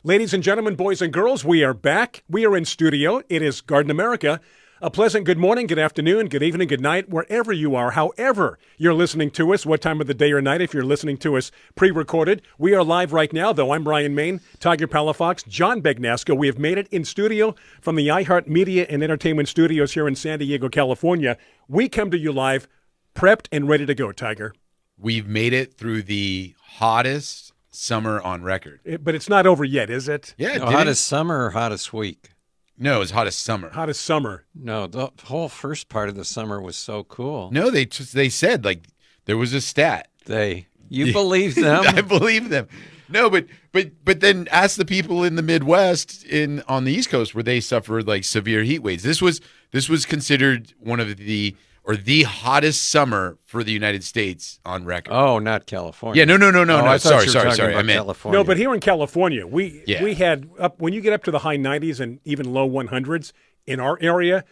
Ladies and gentlemen, boys and girls, we are back. We are in studio. It is Garden America. A pleasant good morning, good afternoon, good evening, good night, wherever you are, however you're listening to us, what time of the day or night, if you're listening to us pre-recorded. We are live right now, though. I'm Brian Main, Tiger Palafox, John Begnasco. We have made it in studio from the iHeart Media and Entertainment Studios here in San Diego, California. We come to you live, prepped and ready to go, Tiger. We've made it through the hottest summer on record. But it's not over yet, is it? Yeah. Hottest summer or hottest week? No, it's hottest summer. Hottest summer. No, the whole first part of the summer was so cool. No, they said, like, there was a stat. You believe them? I believe them. No, but then ask the people in the Midwest on the East Coast where they suffered like severe heat waves. This was considered one of the hottest summer for the United States on record. Oh, not California. Yeah, no. I thought you were Sorry. talking about I meant California. No, but here in California, we had up when you get up to the high 90s and even low 100s in our area,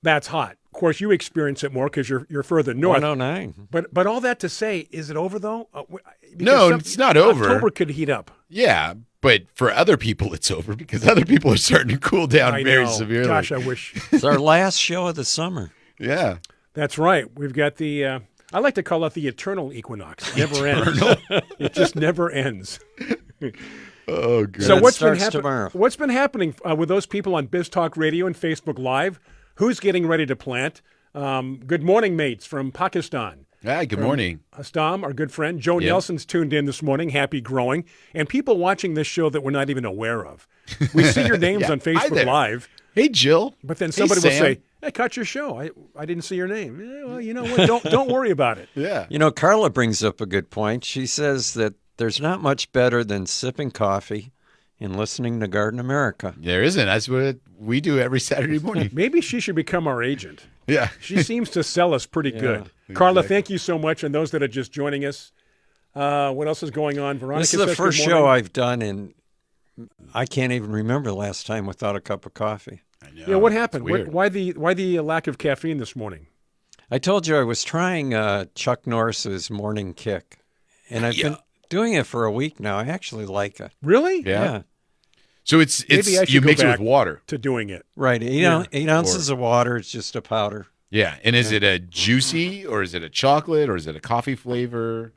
that's hot. Of course, you experience it more because you're further north. 109. But all that to say, is it over though? No, it's not over. October could heat up. Yeah, but for other people, it's over because other people are starting to cool down very severely. Gosh, I wish. It's our last show of the summer. Yeah. That's right. We've got the, I like to call it the eternal equinox. It never ends. It just never ends. Oh, good. So tomorrow. What's been happening with those people on Biz Talk Radio and Facebook Live? Who's getting ready to plant? Good morning, mates from Pakistan. Hi, good morning. Hastam, our good friend. Joe Nelson's tuned in this morning. Happy growing. And people watching this show that we're not even aware of. We see your names on Facebook Live. Hey, Jill. But then somebody will Sam. say, I caught your show. I didn't see your name. Yeah, well, you know what? Don't worry about it. Yeah. You know, Carla brings up a good point. She says that there's not much better than sipping coffee and listening to Garden America. There isn't. That's what we do every Saturday morning. Maybe she should become our agent. Yeah. She seems to sell us pretty good. Exactly. Carla, thank you so much. And those that are just joining us, what else is going on? Veronica This is the says first good show morning. I've done, and I can't even remember the last time without a cup of coffee. I know. Yeah, what happened? It's weird. Why the lack of caffeine this morning? I told you I was trying Chuck Norris's Morning Kick, and I've been doing it for a week now. I actually like it. Really? Yeah. So it's Maybe I should you go mix it back with water. to doing it. Right. 8 ounces of water. It's just a powder. Yeah. And is it a juicy or is it a chocolate or is it a coffee flavor?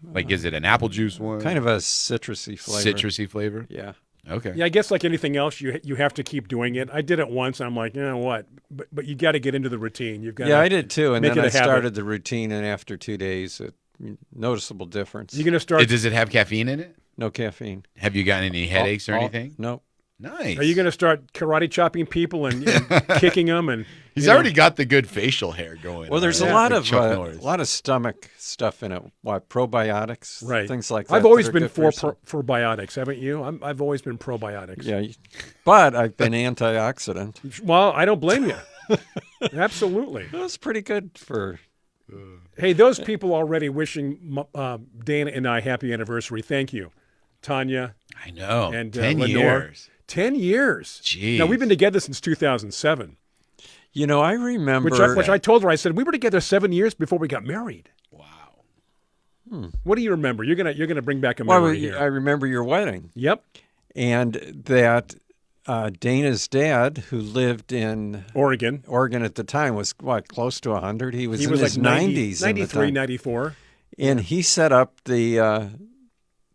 Like, is it an apple juice one? Kind of a citrusy flavor. Citrusy flavor? Yeah. Okay. Yeah, I guess like anything else, you have to keep doing it. I did it once, and I'm like, you know what? But you got to get into the routine. You've got Yeah, I did too. And make then it I a habit. started the routine, and after 2 days, noticeable difference. You're going to start. Does it have caffeine in it? No caffeine. Have you gotten any headaches or anything? Nope. Nice. Are you going to start karate chopping people and kicking them? And He's already got the good facial hair going. Well, there's on, a lot like of Chuck Norris. stomach stuff in it. What, probiotics, right, things like that. I've always that are been good for your- probiotics, haven't you? I've always been probiotics. Yeah, but I've been antioxidant. Well, I don't blame you. Absolutely. It was pretty good for. Hey, those people already wishing Dana and I happy anniversary. Thank you, Tanya. I know. And 10 Lenore. years. 10 years. Jeez. Now, we've been together since 2007. You know, I remember. Which I told her, I said, we were together 7 years before we got married. Wow. What do you remember? You're gonna bring back a memory here. I remember your wedding. Yep. And that Dana's dad, who lived in Oregon at the time, was close to 100. He was in like his 90s. 93, 94. And he set up the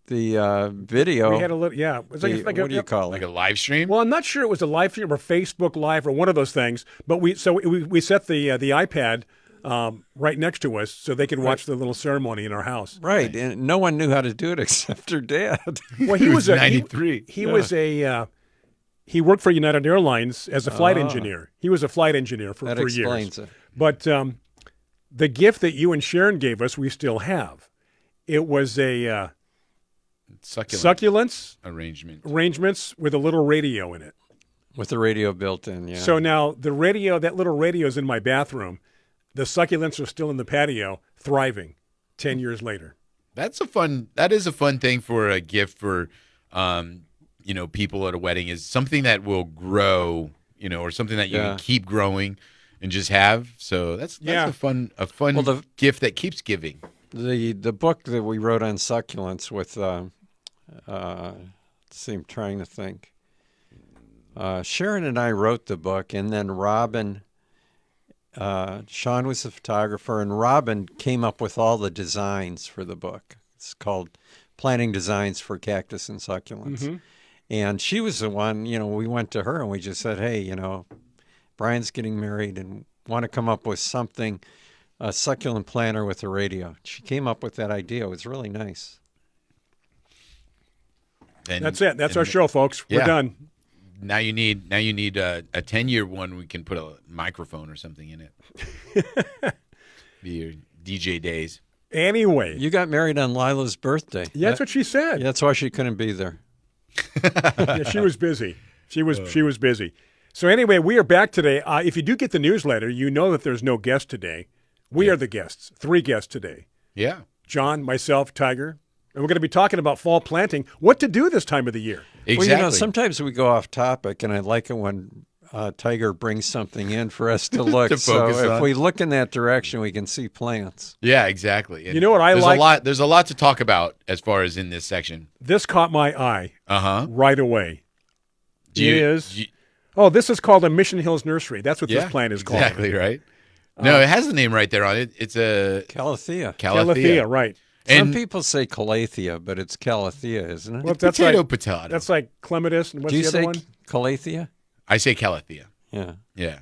video. We had a little, yeah. It was like what do you call Like it? a live stream? Well, I'm not sure it was a live stream or Facebook Live or one of those things, but we set the iPad right next to us so they could watch the little ceremony in our house. Right, and no one knew how to do it except her dad. Well, he was 93. He was he worked for United Airlines as a flight engineer. He was a flight engineer for That years. explains it. But the gift that you and Sharon gave us, we still have. It was a succulents arrangements with a little radio in it. With the radio built in, yeah. So now that little radio is in my bathroom. The succulents are still in the patio, thriving 10 years later. That is a fun thing for a gift for, people at a wedding, is something that will grow, or something that you can keep growing and just have. So that's a fun gift that keeps giving. The book that we wrote on succulents with, let's see, I'm trying to think. Sharon and I wrote the book, and then Robin, Sean was the photographer, and Robin came up with all the designs for the book. It's called Planting Designs for Cactus and Succulents. Mm-hmm. And she was the one, we went to her and we just said, hey, Brian's getting married and want to come up with something, a succulent planter with a radio. She came up with that idea. It was really nice. And, that's it. That's our show, folks. We're done. Now you need a 10-year one. We can put a microphone or something in it. Be your DJ days. Anyway, you got married on Lila's birthday. Yeah, that's what she said. Yeah, that's why she couldn't be there. Yeah, she was busy. She was busy. So anyway, we are back today. If you do get the newsletter, you know that there's no guest today. We are the guests. 3 guests today. Yeah. John, myself, Tiger. And we're going to be talking about fall planting, what to do this time of the year. Exactly. Well, sometimes we go off topic, and I like it when Tiger brings something in for us to look. To focus so on. If we look in that direction, we can see plants. Yeah, exactly. And you know what I like? There's a lot to talk about as far as in this section. This caught my eye right away. This is called a Mission Hills Nursery. That's what this plant is called. Exactly, right. No, it has the name right there on it. It's a Calathea. Calathea, right. Some people say Calathea, but it's Calathea, isn't it? Well, that's potato. That's like clematis. And what's Do you the other say one? Calathea? I say Calathea. Yeah. Yeah.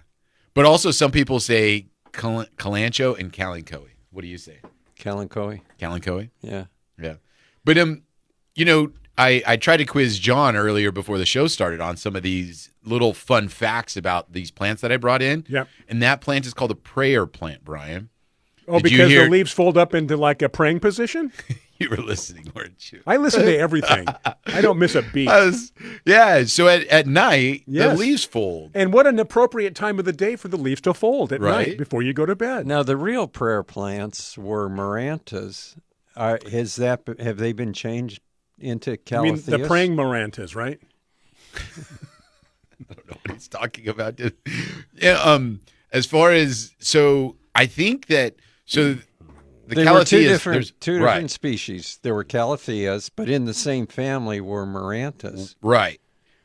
But also some people say Kalanchoe and Kalanchoe. What do you say? Kalanchoe. Kalanchoe? Yeah. Yeah. But I tried to quiz John earlier before the show started on some of these little fun facts about these plants that I brought in. Yep. And that plant is called a prayer plant, Brian. Oh, because the leaves fold up into like a praying position? You were listening, weren't you? I listen to everything. I don't miss a beat. So at night, the leaves fold. And what an appropriate time of the day for the leaves to fold at night before you go to bed. Now, the real prayer plants were marantas. Have they been changed into Calatheas? I mean, the praying marantas, right? I don't know what he's talking about. Yeah. As far as I think that there were two different species. There were Calatheas, but in the same family were marantas. Right.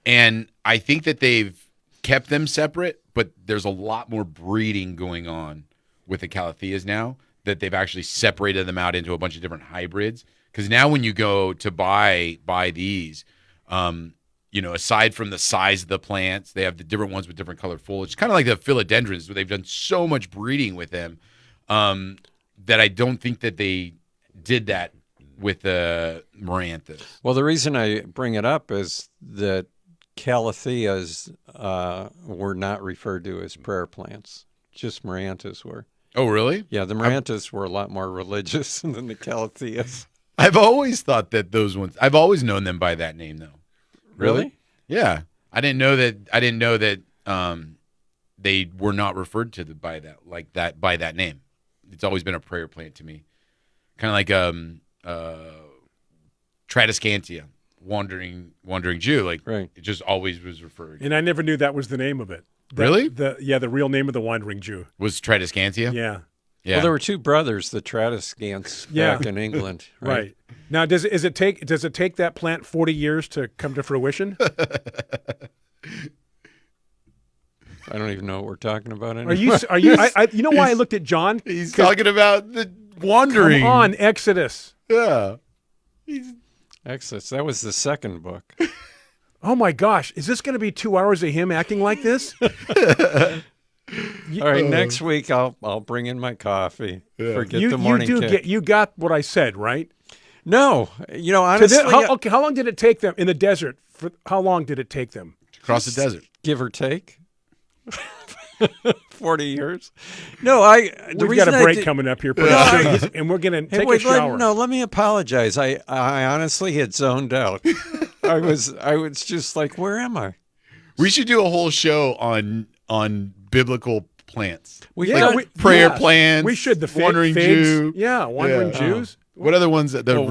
And I think that they've kept them separate, but there's a lot more breeding going on with the Calatheas now that they've actually separated them out into a bunch of different hybrids. Because now when you go to buy these, aside from the size of the plants, they have the different ones with different colored foliage. Kind of like the philodendrons, where they've done so much breeding with them that I don't think that they did that with the maranthas. Well, the reason I bring it up is that Calatheas were not referred to as prayer plants. Just marantas were. Oh, really? Yeah, the marantas were a lot more religious than the Calatheas. I've always thought that those ones. I've always known them by that name, though. Really? Yeah, I didn't know that. They were not referred to by that name. It's always been a prayer plant to me, kind of like Tradescantia, wandering Jew. Like it just always was referred. And I never knew that was the name of it. Really? The real name of the wandering Jew was Tradescantia. Yeah. Yeah. Well, there were 2 brothers, the Tradescants, back in England. Right. Now, does it take that plant 40 years to come to fruition? I don't even know what we're talking about anymore. Are you? You know why I looked at John? He's talking about the wandering. Come on, Exodus. Yeah. Exodus. That was the second book. Oh my gosh! Is this going to be 2 hours of him acting like this? All right, next week I'll bring in my coffee. Yeah. Forget the morning kick. You got what I said, right? No, honestly. How long did it take them in the desert? How long did it take them to cross the desert? Give or take. 40 years. No, we've got a break coming up here, and we're going to take a shower. Let me apologize. I honestly had zoned out. I was just like, where am I? We should do a whole show on biblical plants. Prayer plants. We should. The wandering Jew. Yeah, wandering Jews. What other ones? The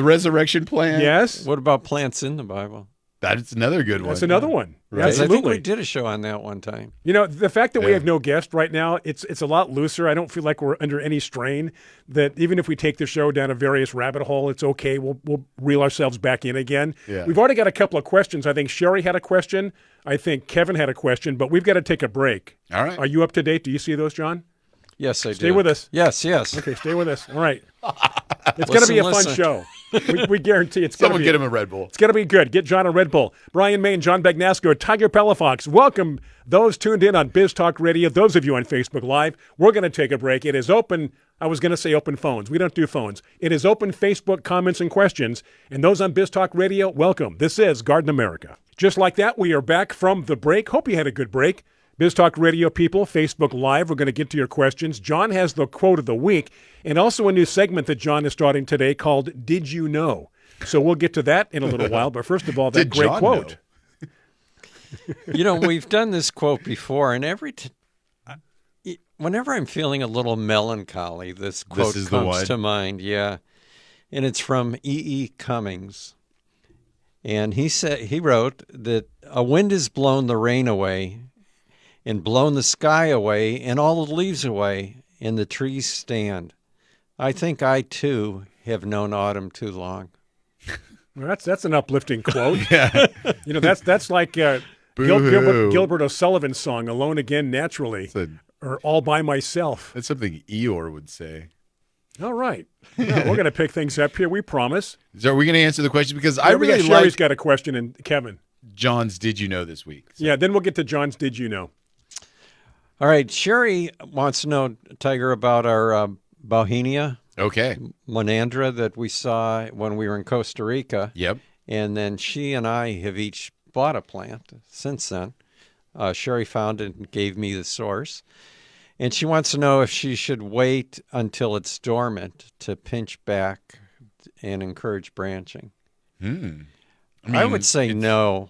resurrection plant. Yes. What about plants in the Bible? That's another good one. That's another one. Right. I Absolutely. think we did a show on that one time. You know, the fact that we Yeah. have no guest right now, it's a lot looser. I don't feel like we're under any strain. That even if we take the show down a various rabbit hole, it's okay. We'll reel ourselves back in again. Yeah. We've already got a couple of questions. I think Sherry had a question. I think Kevin had a question, but we've got to take a break. All right. Are you up to date? Do you see those, John? Yes, I do. Stay with us. Yes. Okay, stay with us. All right. It's going to be a fun Listen. show. We guarantee it's going to Someone be. get him a Red Bull. It's going to be good. Get John a Red Bull. Brian Main, John Bagnasco, Tiger Palafox. Welcome those tuned in on Biz Talk Radio, those of you on Facebook Live. We're going to take a break. It is open. I was going to say open phones. We don't do phones. It is open Facebook comments and questions. And those on Biz Talk Radio, welcome. This is Garden America. Just like that, we are back from the break. Hope you had a good break. Biz Talk Radio people, Facebook Live, we're going to get to your questions. John has the quote of the week and also a new segment that John is starting today called Did You Know? So we'll get to that in a little while. But first of all, that Did great John quote. know? We've done this quote before, and whenever I'm feeling a little melancholy, this quote is the comes one? to mind. Yeah, and it's from E. Cummings, and he wrote that a wind has blown the rain away, and blown the sky away, and all the leaves away, and the trees stand. I think I too have known autumn too long. Well, that's an uplifting quote. Yeah. You know, that's like Gilbert O'Sullivan's song, Alone Again Naturally, or All By Myself. That's something Eeyore would say. All right. Yeah, we're going to pick things up here, we promise. So are we going to answer the question? Because I we got really Sherry's like got a question, and Kevin. John's Did You Know this week. So. Yeah, then we'll get to John's Did You Know? All right, Sherry wants to know, Tiger, about our Bauhinia Okay. monandra that we saw when we were in Costa Rica. Yep. And then she and I have each bought a plant since then. Sherry found it and gave me the source. And she wants to know if she should wait until it's dormant to pinch back and encourage branching. I would say no.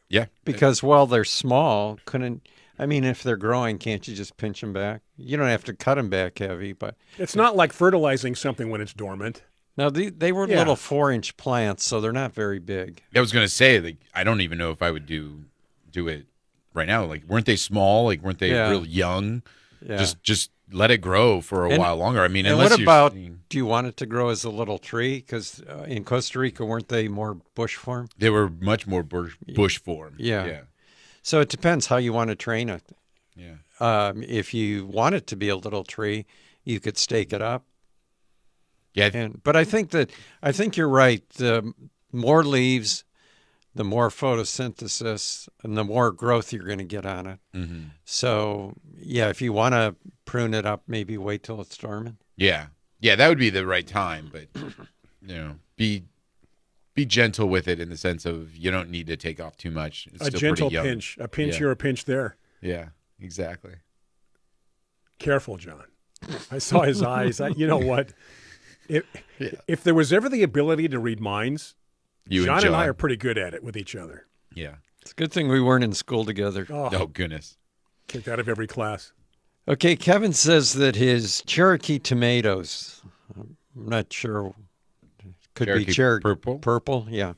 Yeah. Because while they're small, if they're growing, can't you just pinch them back? You don't have to cut them back heavy, but It's not like fertilizing something when it's dormant. no, they were little 4-inch plants, so they're not very big. I was going to say, like, I don't even know if I would do it right now. Like, weren't they small? Like, weren't they real young? Yeah. Just let it grow for a while longer. I mean, And unless what you're about, seeing- do you want it to grow as a little tree? Because in Costa Rica, weren't they more bush form? they were much more bush form. Yeah. Yeah. So it depends how you want to train it. Yeah. If you want it to be a little tree, you could stake it up. Yeah. But I think you're right. The more leaves, the more photosynthesis, and the more growth you're going to get on it. Mm-hmm. So, yeah, if you want to prune it up, maybe wait till it's dormant. Yeah. Yeah, that would be the right time, but be gentle with it in the sense of you don't need to take off too much. It's A still gentle pretty young. pinch. A pinch Yeah. here, a pinch there. Yeah, exactly. Careful, John. I saw his eyes. You know what? If there was ever the ability to read minds, John and I are pretty good at it with each other. Yeah. It's a good thing we weren't in school together. Oh, goodness. Kicked out of every class. Okay, Kevin says that his Cherokee tomatoes, I'm not sure, could be Cherokee purple, yeah.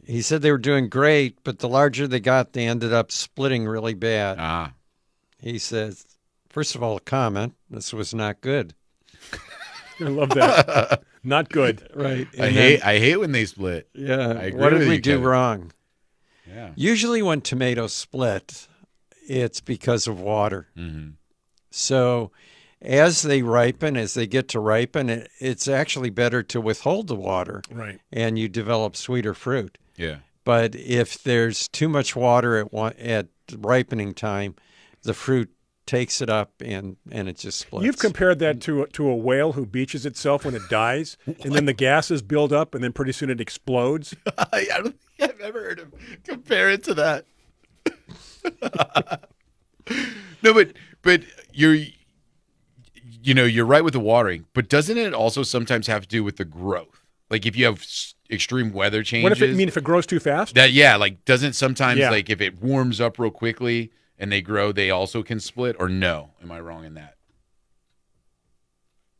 He said they were doing great, but the larger they got, they ended up splitting really bad. Ah. He says, first of all, a comment, this was not good. I love that. Not good. Right. I hate when they split. Yeah. I agree What did with we you, do Kevin. wrong? Yeah. Usually when tomatoes split, it's because of water. Mm-hmm. So as they ripen, as they get to ripen, it's actually better to withhold the water. Right. And you develop sweeter fruit. Yeah. But if there's too much water at ripening time, the fruit takes it up and it just splits. You've compared that to a whale who beaches itself when it dies, and then the gases build up, and then pretty soon it explodes. I don't think I've ever heard him compare it to that. No, but you're right with the watering, but doesn't it also sometimes have to do with the growth? Like if you have extreme weather changes. What if it grows too fast? Doesn't sometimes like if it warms up real quickly and they grow, they also can split, or no? Am I wrong in that?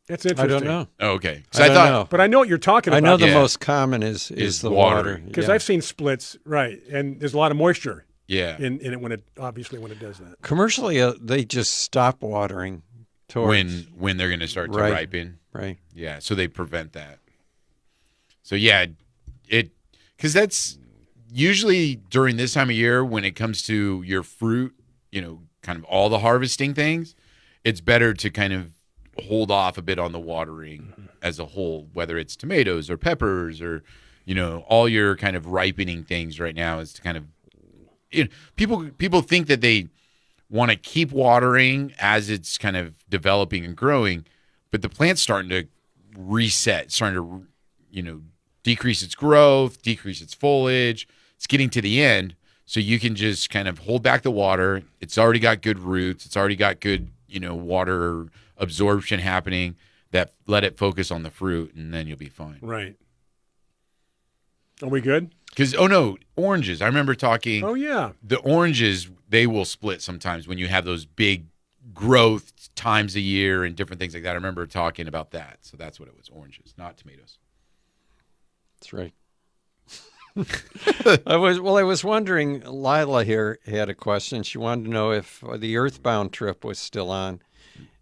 That's interesting. I don't know. Oh, okay. I don't know. But I know what you're talking about. I know the Yeah. most common is the water. Because Yeah. I've seen splits, right, and there's a lot of moisture Yeah. in it when it does that. Commercially, they just stop watering towards When they're going to start to Right. ripen. right. Yeah, so they prevent that. So yeah, because that's usually during this time of year when it comes to your fruit, kind of all the harvesting things, it's better to kind of hold off a bit on the watering as a whole, whether it's tomatoes or peppers or, all your kind of ripening things right now is to kind of, people think that they want to keep watering as it's kind of developing and growing, but the plant's starting to reset, starting to, decrease its growth, decrease its foliage. It's getting to the end. So you can just kind of hold back the water. It's already got good roots. It's already got good, water absorption happening. That let it focus on the fruit, and then you'll be fine. Right. Are we good? Because, oranges. I remember talking. Oh, yeah. The oranges, they will split sometimes when you have those big growth times a year and different things like that. I remember talking about that. So that's what it was, oranges, not tomatoes. That's right. I was wondering, Lila here had a question. She wanted to know if the Earthbound trip was still on.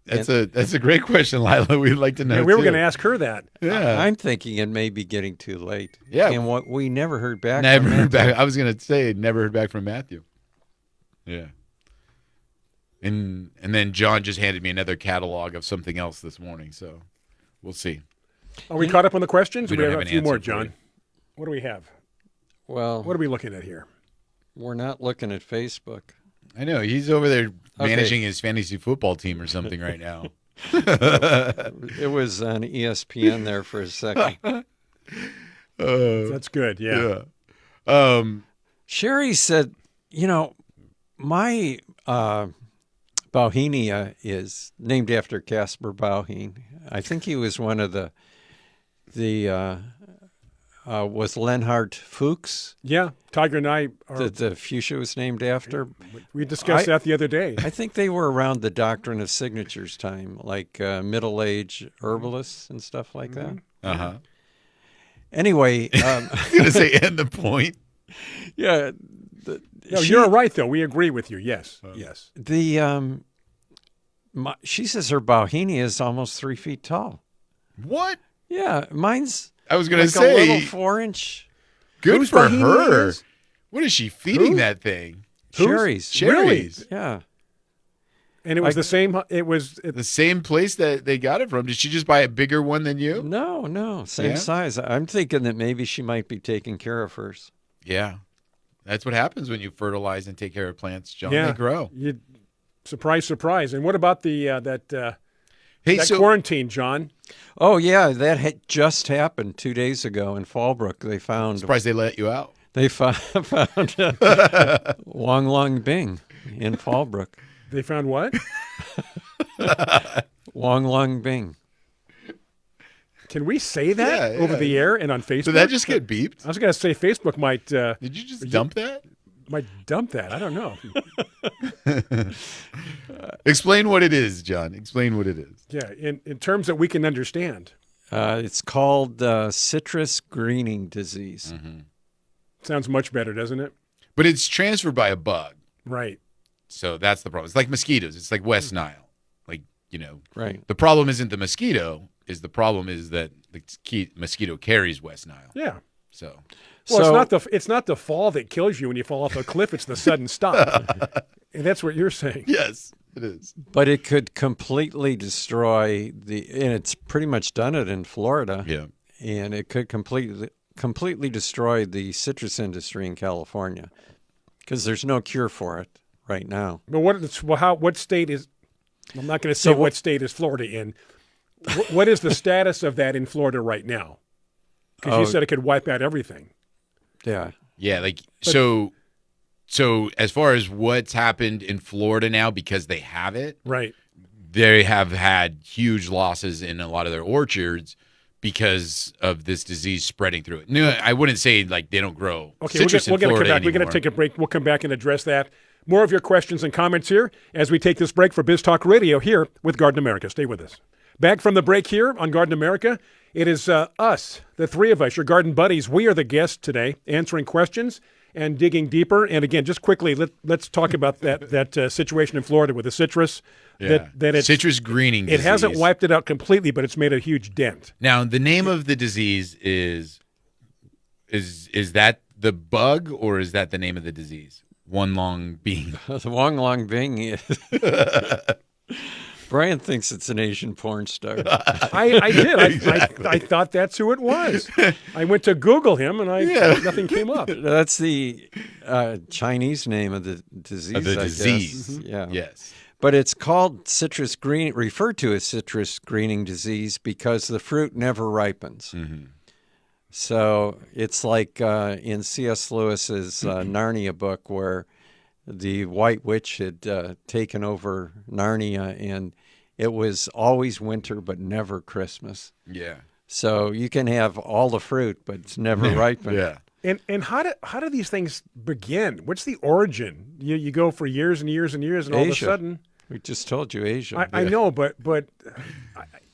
That's a great question, Lila. We'd like to know. Yeah, we were too. going to ask her that. Yeah, I'm thinking it may be getting too late. Yeah. And what we never heard back. never from heard Matthew. back. I was going to say never heard back from Matthew. Yeah. And then John just handed me another catalog of something else this morning, so we'll see. Are we caught up on the questions? We We don't have have a an few more, answer for you. John. What do we have? Well, What are we looking at here? we're not looking at Facebook. I know he's over there Okay. managing his fantasy football team or something right now. It was on ESPN there for a second. That's good, yeah. Yeah. Sherry said, my Bauhinia is named after Caspar Bauhin. I think he was one of the was Leonhard Fuchs Yeah, Tiger and I are. the fuchsia was named after. We discussed that the other day. I think they were around the doctrine of signatures time, like middle-age herbalists and stuff like that. Uh-huh. Anyway, I was going to say end the point. yeah, No, you're right, though. We agree with you. Yes, yes. She says her Bauhinia is almost 3 feet tall. What? Yeah, mine's I was going like to a little say, 4-inch. good Whose for Bauhinia her. is? What is she feeding Who? that thing? Cherries. Cherries. Yeah. And it was the same. It was. The same place that they got it from. Did she just buy a bigger one than you? No, same Yeah? size. I'm thinking that maybe she might be taking care of hers. Yeah. That's what happens when you fertilize and take care of plants, John. Yeah. They grow. Surprise, surprise. And what about the that Hey, that so quarantine, John? Oh yeah, that had just happened 2 days ago in Fallbrook. They found surprised they let you out. found Wong Lung Bing in Fallbrook. They found what? Wong Lung Bing. Can we say that Yeah, over yeah. the air and on Facebook? Did that just get beeped? I was going to say Facebook might Did you just dump that? dump that. I don't know. Explain what it is, John. Explain what it is. Yeah, in terms that we can understand. It's called citrus greening disease. Sounds much better, doesn't it? But it's transferred by a bug. Right. So that's the problem. It's like mosquitoes. It's like West Nile. Like, Right. the problem isn't the mosquito. The problem is that the mosquito carries West Nile. Yeah. So Well, it's not the fall that kills you when you fall off a cliff. It's the sudden stop. And that's what you're saying. yes, it is. But it could completely destroy and it's pretty much done it in Florida. Yeah. And it could completely destroy the citrus industry in California because there's no cure for it right now. But what state is? I'm not going to say So what state is Florida in. What is the status of that in Florida right now? Because you said it could wipe out everything. Yeah. Yeah, so as far as what's happened in Florida now, because they have it, Right. they have had huge losses in a lot of their orchards because of this disease spreading through it. No, I wouldn't say like they don't grow Okay, citrus we're in going to come Florida back. We're going anymore. to take a break. We'll come back and address that. More of your questions and comments here as we take this break for Biz Talk Radio here with Garden America. Stay with us. Back from the break here on Garden America. It is us, the three of us, your garden buddies. We are the guests today, answering questions and digging deeper. And again, just quickly, let's talk about that situation in Florida with the citrus. Yeah. That it's, citrus greening disease. It hasn't wiped it out completely, but it's made a huge dent. Now, the name of the disease is that the bug, or is that the name of the disease? One long bean. The long bean. Brian thinks it's an Asian porn star. I did. I thought that's who it was. I went to Google him, and nothing came up. That's the Chinese name of the disease. Of the I disease. guess. Yeah. Yes. But it's called referred to as citrus greening disease because the fruit never ripens. Mm-hmm. So it's like in C.S. Lewis's Narnia book, where the White Witch had taken over Narnia, and it was always winter but never Christmas. Yeah. So you can have all the fruit, but it's never ripened. Yeah. And how do these things begin? What's the origin? You go for years and years and years, and all of a sudden, we just told you Asia. I know, but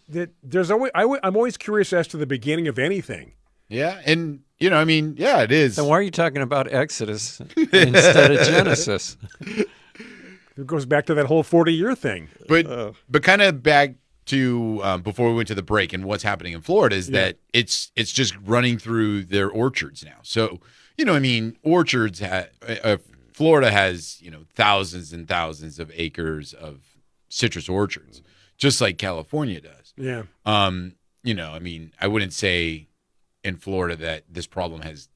there's always I'm always curious as to the beginning of anything. Yeah, and it is. Then why are you talking about Exodus instead of Genesis? It goes back to that whole 40-year thing. But kind of back to before we went to the break and what's happening in Florida is that it's just running through their orchards now. So orchards. Florida has thousands and thousands of acres of citrus orchards, just like California does. Yeah. I wouldn't say in Florida that this problem has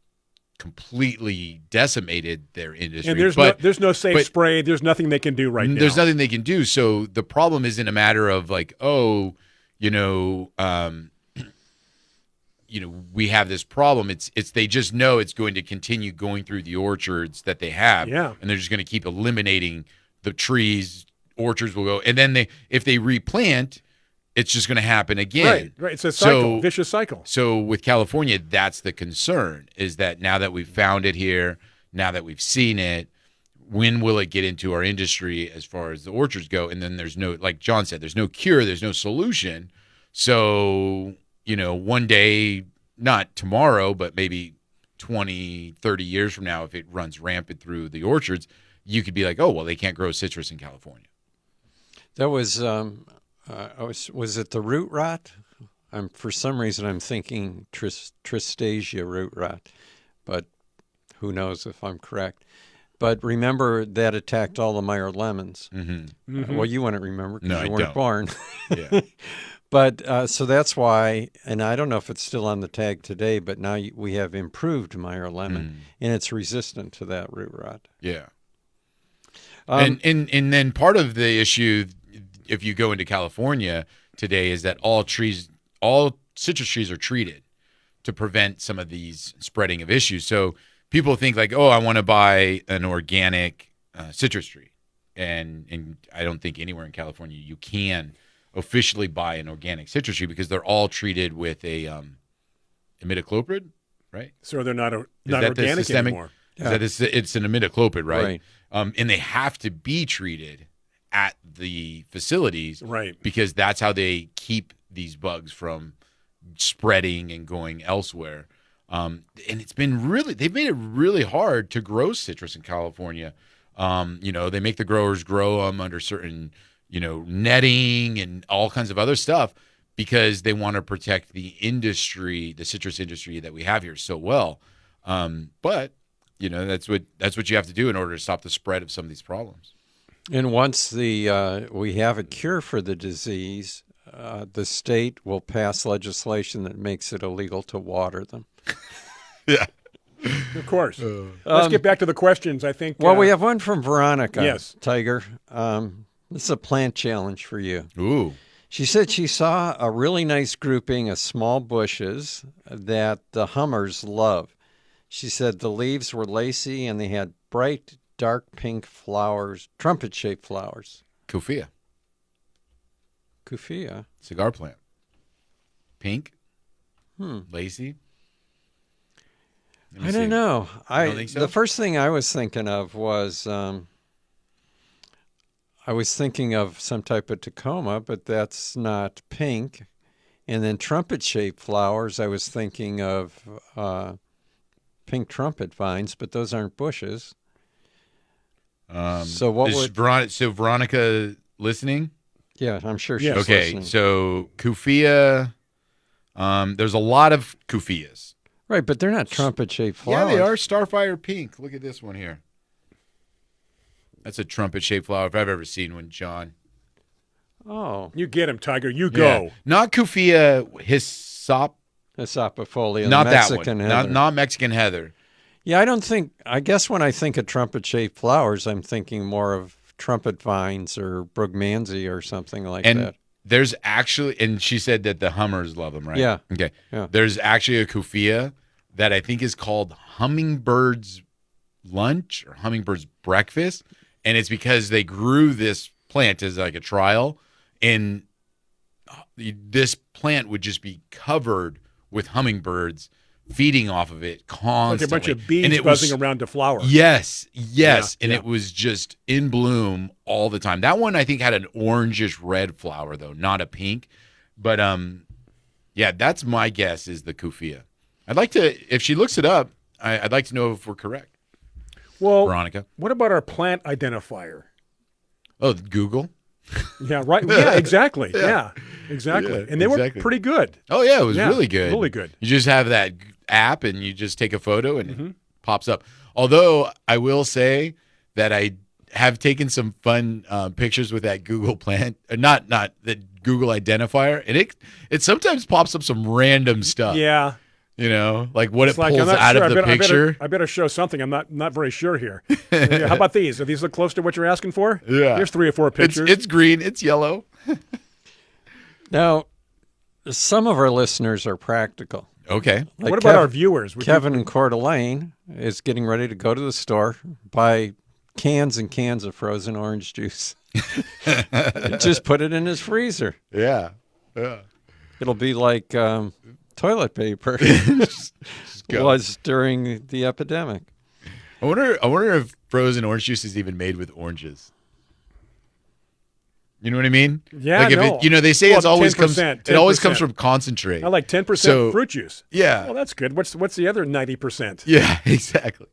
completely decimated their industry. And there's no safe spray. There's nothing they can do right now. There's nothing they can do. So the problem isn't a matter of like, we have this problem. It's they just know it's going to continue going through the orchards that they have. Yeah. And they're just going to keep eliminating the trees. Orchards will go. And then if they replant, it's just going to happen again. Right. It's a cycle, vicious cycle. So with California, that's the concern, is that now that we've found it here, now that we've seen it, when will it get into our industry as far as the orchards go? And then there's no, like John said, there's no cure, there's no solution. So, one day, not tomorrow, but maybe 20, 30 years from now, if it runs rampant through the orchards, you could be like, oh, well, they can't grow citrus in California. That was... was it the root rot? For some reason, I'm thinking Tristasia root rot, but who knows if I'm correct. But remember, that attacked all the Meyer lemons. Mm-hmm. Mm-hmm. Well, you wouldn't remember because you weren't don't. born. Yeah. But so that's why, and I don't know if it's still on the tag today, but now we have improved Meyer lemon, and it's resistant to that root rot. Yeah. And then part of the issue, if you go into California today, is that all citrus trees are treated to prevent some of these spreading of issues. So people think like, oh, I want to buy an organic citrus tree. And I don't think anywhere in California you can officially buy an organic citrus tree because they're all treated with a imidacloprid, right? So they're not organic anymore. Yeah. It's an imidacloprid, right? And they have to be treated at the facilities, right? Because that's how they keep these bugs from spreading and going elsewhere. And they've made it really hard to grow citrus in California. They make the growers grow them under certain, netting and all kinds of other stuff because they want to protect the industry, the citrus industry that we have here so well. But that's what you have to do in order to stop the spread of some of these problems. And once we have a cure for the disease, the state will pass legislation that makes it illegal to water them. Yeah. Of course. Let's get back to the questions, I think. Well, we have one from Veronica. Yes. Tiger. This is a plant challenge for you. Ooh. She said she saw a really nice grouping of small bushes that the hummers love. She said the leaves were lacy and they had bright, dark pink flowers, trumpet-shaped flowers. Kufia. Cigar plant. Pink. Lacy. I don't know. I don't think so? The first thing I was thinking of was I was thinking of some type of Tacoma, but that's not pink. And then trumpet-shaped flowers, I was thinking of pink trumpet vines, but those aren't bushes. So what would Veronica listening? Yeah, I'm sure she's Yes. Okay, listening. so Kufia, there's a lot of Kufias. Right, but they're not trumpet-shaped flowers. Yeah, they are Starfire pink. Look at this one here. That's a trumpet-shaped flower if I've ever seen one, John. Oh, You get him, Tiger. You go. Yeah. Not Kufia hyssop. Hyssop-folia, Not Mexican that one. heather. Not Mexican heather. Yeah, I guess when I think of trumpet-shaped flowers, I'm thinking more of trumpet vines or brugmansia or something like And that. there's actually, and she said that the hummers love them, right? Yeah. Okay. Yeah. There's actually a Kufia that I think is called Hummingbird's Lunch or Hummingbird's Breakfast. And it's because they grew this plant as like a trial, and this plant would just be covered with hummingbirds feeding off of it constantly. Like a bunch of And bees it buzzing was- around the flower. Yes. Yeah, And yeah. it was just in bloom all the time. That one I think had an orangish red flower though, not a pink. But yeah, that's my guess is the Kufia. I'd like to, if she looks it up, I'd like to know if we're correct. Well, Veronica. what about our plant identifier? Oh, Google. Yeah, right. Yeah, exactly. Yeah, exactly. Yeah, And they were exactly. pretty good. Oh yeah, it was Yeah, really good. really good. You just have that app and you just take a photo and Mm-hmm. it pops up. Although I will say that I have taken some fun pictures with that Google plant, not the Google identifier, and it sometimes pops up some random stuff. Yeah. You know, like what It's it like, pulls I'm not out sure. of the picture. I better show something. I'm not very sure here. Yeah, how about these? Are these look close to what you're asking for? Yeah. Here's 3 or 4 pictures. It's green, it's yellow. Now, some of our listeners are practical. Okay. Like what about our viewers? Would you- Kevin in Coeur d'Alene is getting ready to go to the store, buy cans and cans of frozen orange juice. Just put it in his freezer. Yeah. It'll be like toilet paper go. was during the epidemic. I wonder if frozen orange juice is even made with oranges. You know what I mean? Yeah, like if no. it, you know, they say Well, it's always comes. 10%, It always comes 10%. from concentrate. I like 10% So- fruit juice. Yeah. Well, that's good. What's the other 90%? Yeah, exactly.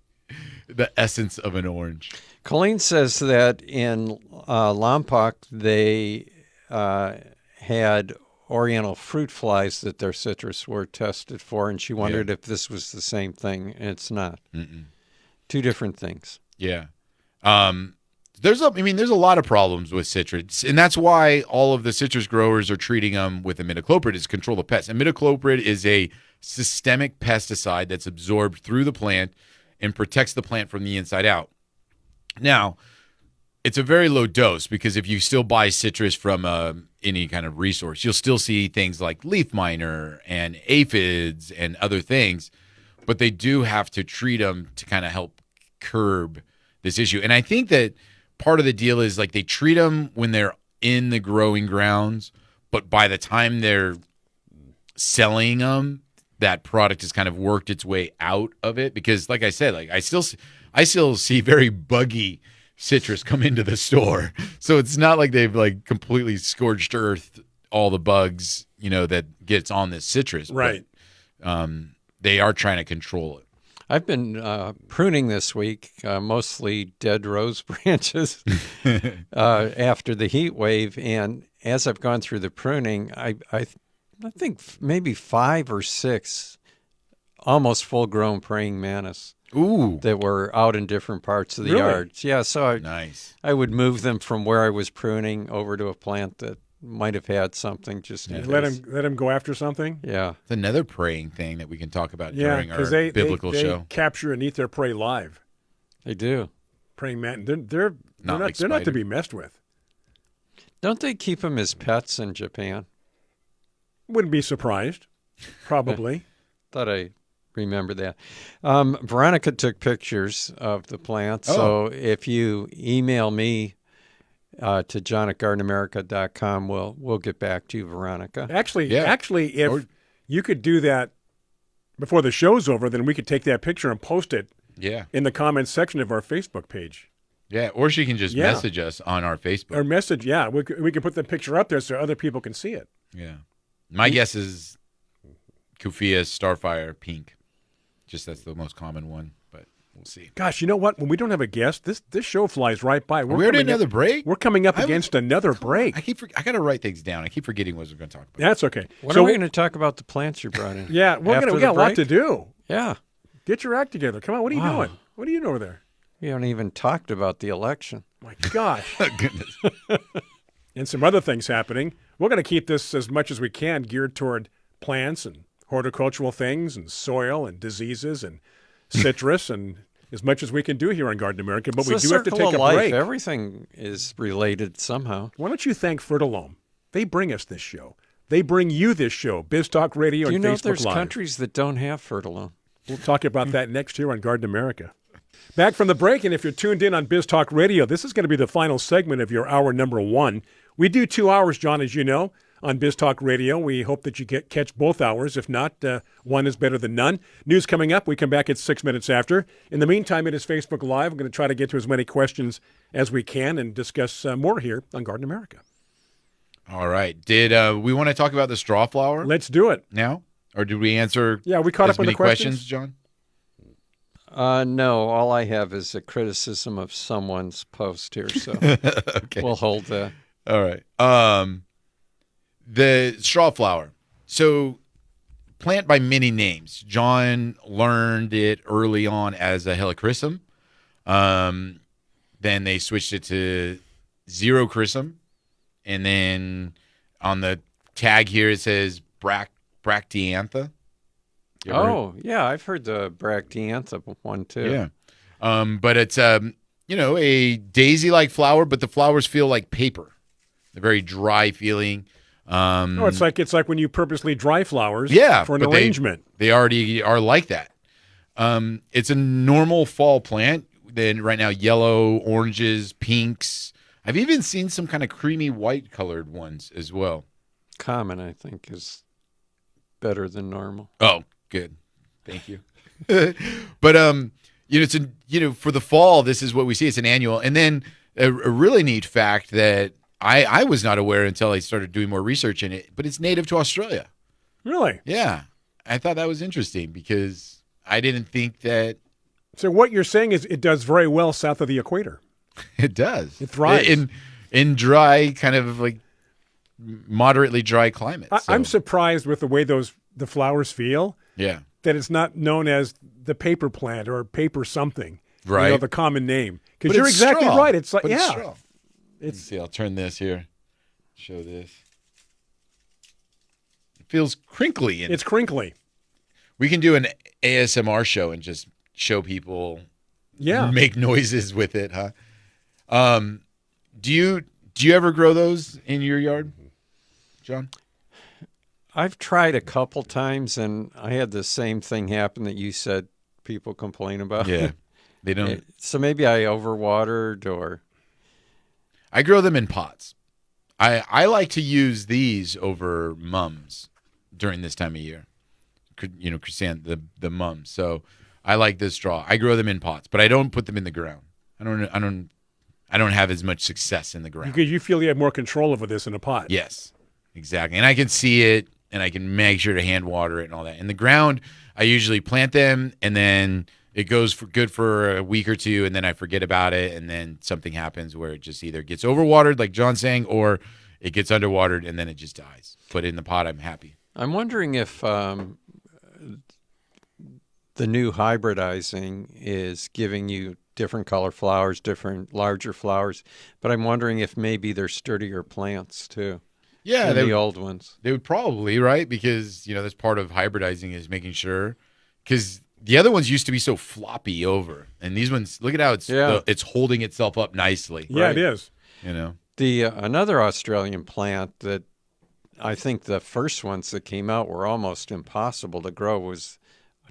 The essence of an orange. Colleen says that in Lompoc they had oriental fruit flies that their citrus were tested for, and she wondered if this was the same thing, and it's not. Two different things. Yeah. There's a lot of problems with citrus, and that's why all of the citrus growers are treating them with imidacloprid to control the pests. Imidacloprid is a systemic pesticide that's absorbed through the plant and protects the plant from the inside out. Now, it's a very low dose because if you still buy citrus from any kind of resource, you'll still see things like leaf miner and aphids and other things, but they do have to treat them to kind of help curb this issue. And I think that part of the deal is like they treat them when they're in the growing grounds, but by the time they're selling them, that product has kind of worked its way out of it. Because like I said, like I still see very buggy citrus come into the store. So it's not like they've like completely scorched earth all the bugs, you know, that gets on this citrus. Right. But, they are trying to control it. I've been pruning this week, mostly dead rose branches after the heat wave. And as I've gone through the pruning, I think maybe 5 or 6 almost full-grown praying mantis Ooh, that were out in different parts of the Really? yards. Yeah, so nice. I would move them from where I was pruning over to a plant that might have had something just in Let case. him go after something. Yeah. It's another praying thing that we can talk about Yeah, during our because they biblical they show. capture and eat their prey live. They do. Praying mantis. They're Not like they're not to spider. be messed with. Don't they keep them as pets in Japan? Wouldn't be surprised. Probably. Thought I remember that. Veronica took pictures of the plant. Oh. So if you email me to john@gardenamerica.com, we'll get back to you, Veronica. Actually, Yeah. if Or- you could do that before the show's over, then we could take that picture and post it Yeah. in the comments section of our Facebook page. Yeah, or she can just message us on our Facebook. Or message, we can put the picture up there so other people can see it. Yeah. My guess is Kufia, Starfire, Pink. Just that's the most common one, but we'll see. Gosh, you know what? When we don't have a guest, this show flies right by. We're at another break? We're coming up against another break. I got to write things down. I keep forgetting what we're going to talk about. That's okay. What are we going to talk about the plants you brought in? Yeah, we got a lot to do. Yeah. Get your act together. Come on, what are you doing? What are you doing over there? We haven't even talked about the election. My gosh. Oh, goodness. And some other things happening. We're going to keep this as much as we can geared toward plants and horticultural things and soil and diseases and citrus and as much as we can do here on Garden America. But we do have to take a break. Everything is related somehow. Why don't you thank Fertilome? They bring us this show. They bring you this show, Biz Talk Radio and Facebook Live. Do you know if there's countries that don't have Fertilome? We'll talk about that next year on Garden America. Back from the break, and if you're tuned in on Biz Talk Radio, this is going to be the final segment of your hour number 1. We do 2 hours, John, as you know, on Biz Talk Radio. We hope that you catch both hours. If not, one is better than none. News coming up. We come back at 6 minutes after. In the meantime, it is Facebook Live. I'm going to try to get to as many questions as we can and discuss more here on Garden America. All right. Did we want to talk about the straw flower? Let's do it. Now? Or did we answer we caught as up on many the questions, John? No, all I have is a criticism of someone's post here, so okay. We'll hold that. All right. The straw flower. So, plant by many names. John learned it early on as a helichrysum. Then they switched it to xerochrysum. And then on the tag here it says bracteantha. Oh, yeah, I've heard the bracteantha one too. Yeah. But it's a daisy-like flower, but the flowers feel like paper. They're very dry feeling. It's like when you purposely dry flowers for an arrangement. They already are like that. It's a normal fall plant. Then right now, yellow, oranges, pinks. I've even seen some kind of creamy white colored ones as well. Common, I think, is better than normal. Oh, good. Thank you. But it's for the fall, this is what we see. It's an annual. And then a really neat fact that I was not aware until I started doing more research in it, but it's native to Australia. Really? Yeah. I thought that was interesting because I didn't think that. So what you're saying is it does very well south of the equator. It does. It thrives. In dry, kind of like moderately dry climates. I'm surprised with the way the flowers feel. Yeah. That it's not known as the paper plant or paper something. Right. The common name. Because you're exactly right. It's like, It's straw. Let's see. I'll turn this here. Show this. It feels crinkly. It's crinkly. We can do an ASMR show and just show people. Yeah. Make noises with it, huh? Do you ever grow those in your yard, John? I've tried a couple times, and I had the same thing happen that you said people complain about. Yeah, they don't. So maybe I overwatered, or I grow them in pots. I like to use these over mums during this time of year. The mums. So I like this straw. I grow them in pots, but I don't put them in the ground. I don't have as much success in the ground. Because you feel you have more control over this in a pot. Yes, exactly. And I can see it, and I can make sure to hand water it and all that. In the ground, I usually plant them, and then it goes good for a week or two, and then I forget about it, and then something happens where it just either gets overwatered, like John's saying, or it gets underwatered, and then it just dies. But in the pot, I'm happy. I'm wondering if the new hybridizing is giving you different color flowers, different larger flowers, but I'm wondering if maybe they're sturdier plants too. Yeah, the old ones. They would probably, right? Because that's part of hybridizing is making sure. Because the other ones used to be so floppy over, and these ones, look at how it's holding itself up nicely. Yeah, right? It is. The another Australian plant that I think the first ones that came out were almost impossible to grow was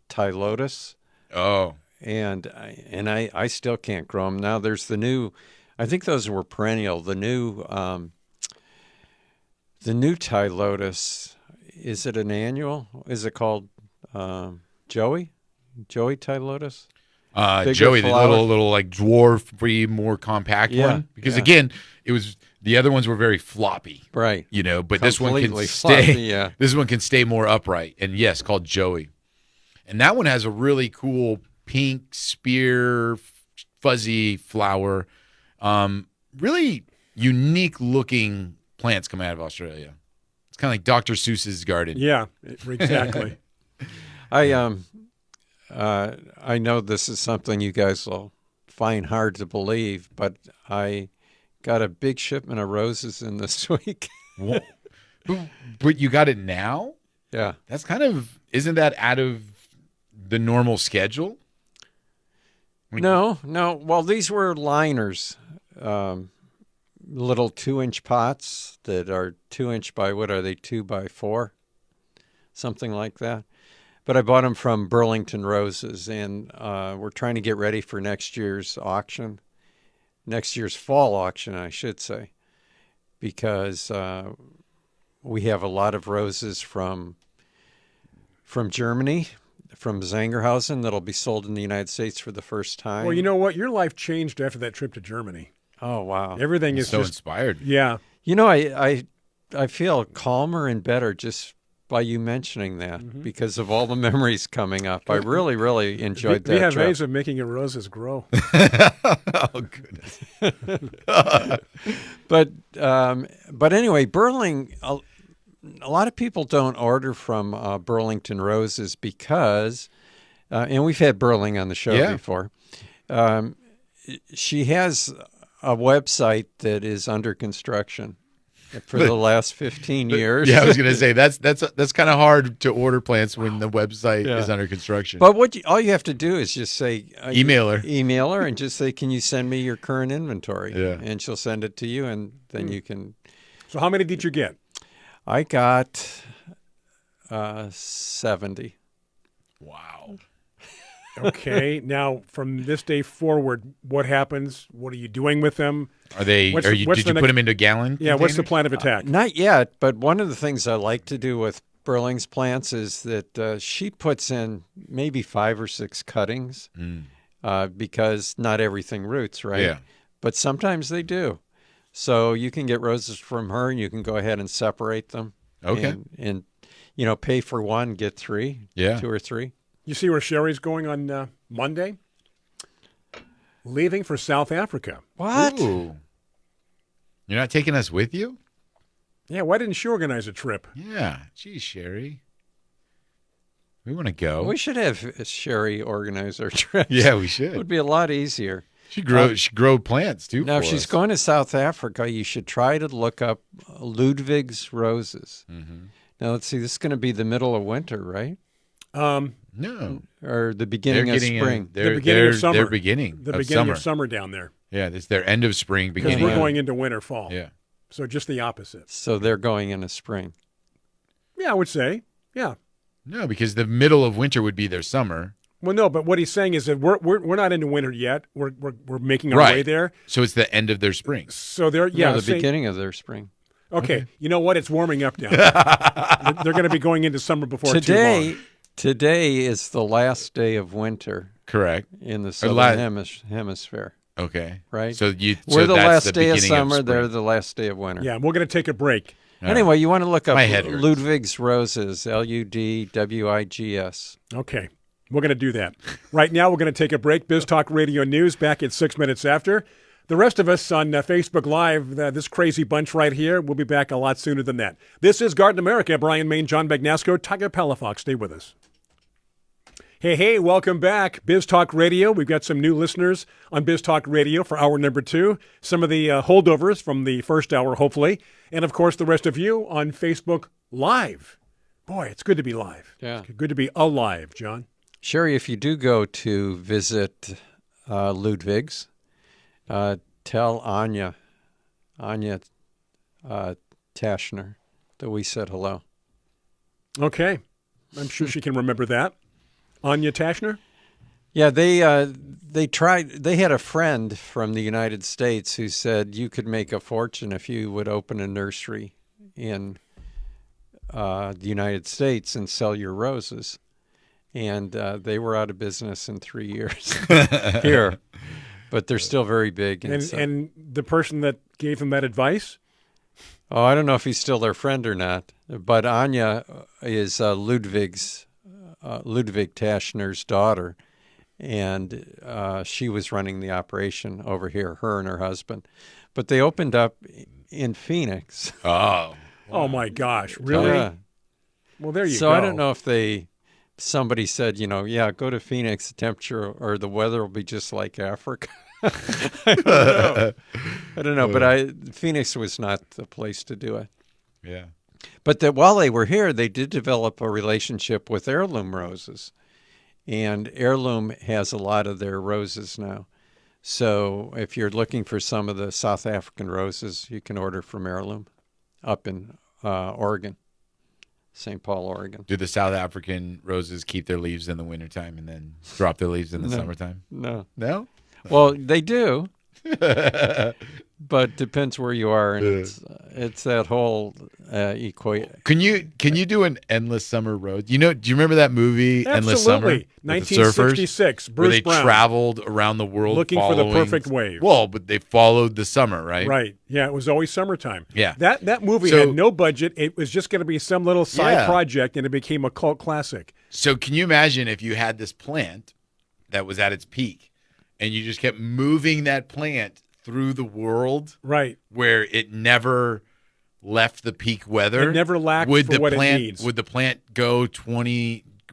Tylotus. Oh. And I still can't grow them. Now there's the new, I think those were perennial. The new Tylotus, is it an annual? Is it called Joey Tylotus? Bigger Joey, the flower. little like dwarf-y, more compact Yeah, one. Because yeah. again, the other ones were very floppy, Right. but this one can Completely stay. fluffy, yeah. This one can stay more upright, and yes, called Joey. And that one has a really cool pink spear, fuzzy flower. Really unique looking plants come out of Australia. It's kind of like Dr. Seuss's garden. Yeah, exactly. I know this is something you guys will find hard to believe, but I got a big shipment of roses in this week. But you got it now? Yeah. That's isn't that out of the normal schedule? No. Well, these were liners, little 2-inch pots that are 2-inch by, what are they, 2 by 4? Something like that. But I bought them from Burlington Roses, and we're trying to get ready for next year's auction. Next year's fall auction, I should say, because we have a lot of roses from Germany, from Zangerhausen, that'll be sold in the United States for the first time. Well, you know what? Your life changed after that trip to Germany. Oh, wow. Everything is so just inspired. Yeah. You know, I feel calmer and better just by you mentioning that because of all the memories coming up. I really, really enjoyed that We have trip. ways of making your roses grow. Oh goodness. But anyway, a lot of people don't order from Burlington Roses because, and we've had Burling on the show before. She has a website that is under construction for the last 15 years. Yeah, I was going to say that's kind of hard to order plants when the website is under construction. But all you have to do is just say email her and just say, "Can you send me your current inventory?" Yeah. And she'll send it to you, and then you can. So how many did you get? I got 70. Wow. Okay. Now, from this day forward, what happens? What are you doing with them? Did you put them into gallon? Yeah. What's the containers? plan of attack? Not yet, but one of the things I like to do with Burling's plants is that she puts in maybe 5 or 6 cuttings because not everything roots, right? Yeah. But sometimes they do. So you can get roses from her, and you can go ahead and separate them. Okay. And pay for 1, get 3. Yeah. 2 or 3. You see where Sherry's going on Monday? Leaving for South Africa. What? Ooh. You're not taking us with you? Yeah, why didn't she organize a trip? Yeah. Geez, Sherry. We want to go. We should have Sherry organize our trips. Yeah, we It should. would be a lot easier. She grow plants too. Now, for if she's us. going to South Africa, you should try to look up Ludwig's roses. Mm-hmm. Now, let's see. This is going to be the middle of winter, right? No. Or the beginning of spring. The beginning of summer. They're beginning The of beginning summer. of summer down there. Yeah, it's their end of spring, Because beginning. we're going into winter, fall. Yeah. So just the opposite. So they're going into spring. Yeah, I would say. Yeah. No, because the middle of winter would be their summer. Well, no, but what he's saying is that we're not into winter yet. We're making our Right. way there. So it's the end of their spring. So they're The saying- beginning of their spring. Okay, you know what? It's warming up down there. They're going to be going into summer before too long. Today is the last day of winter Correct. in the southern hemisphere. Okay. Right. So we're the that's last the day of beginning summer. spring. They're the last day of winter. Yeah, we're going to take a break. All Anyway, you want to look up My head hurts. Ludwig's roses, Ludwigs. Okay, we're going to do that. Right now, we're going to take a break. Biz Talk Radio News back at 6 minutes after. The rest of us on Facebook Live, this crazy bunch right here, we'll be back a lot sooner than that. This is Garden America. Brian Main, John Bagnasco, Tiger Palafox. Stay with us. Hey, welcome back. Biz Talk Radio. We've got some new listeners on Biz Talk Radio for hour number 2. Some of the holdovers from the first hour, hopefully. And, of course, the rest of you on Facebook Live. Boy, it's good to be live. Yeah. It's good to be alive, John. Sherry, if you do go to visit Ludwig's, tell Anya Tashner that we said hello. Okay. I'm sure she can remember that. Anya Tashner? Yeah, they had a friend from the United States who said you could make a fortune if you would open a nursery in the United States and sell your roses. and they were out of business in 3 years here. But they're still very big. And the person that gave them that advice? Oh, I don't know if he's still their friend or not. But Anya is Ludwig Taschner's daughter, and she was running the operation over here, her and her husband. But they opened up in Phoenix. Oh. Oh, my gosh. Really? Well, there you go. So I don't know if somebody said, go to Phoenix, the temperature or the weather will be just like Africa. I don't know. But Phoenix was not the place to do it. Yeah. But while they were here, they did develop a relationship with Heirloom Roses. And Heirloom has a lot of their roses now. So if you're looking for some of the South African roses, you can order from Heirloom up in Oregon, St. Paul, Oregon. Do the South African roses keep their leaves in the wintertime and then drop their leaves in the summertime? No. No? Well, they do. But depends where you are, and it's that whole equation. Can you do an Endless Summer Rose? Do you remember that movie Endless Summer? Absolutely. 1966, where they Bruce Brown. traveled around the world looking for the perfect wave. Well, but they followed the summer, right? Right. Yeah, it was always summertime. Yeah. That movie had no budget. It was just going to be some little side project, and it became a cult classic. So can you imagine if you had this plant that was at its peak, and you just kept moving that plant through the world, right, where it never left the peak weather? It never lacked for what it needs. Would the plant go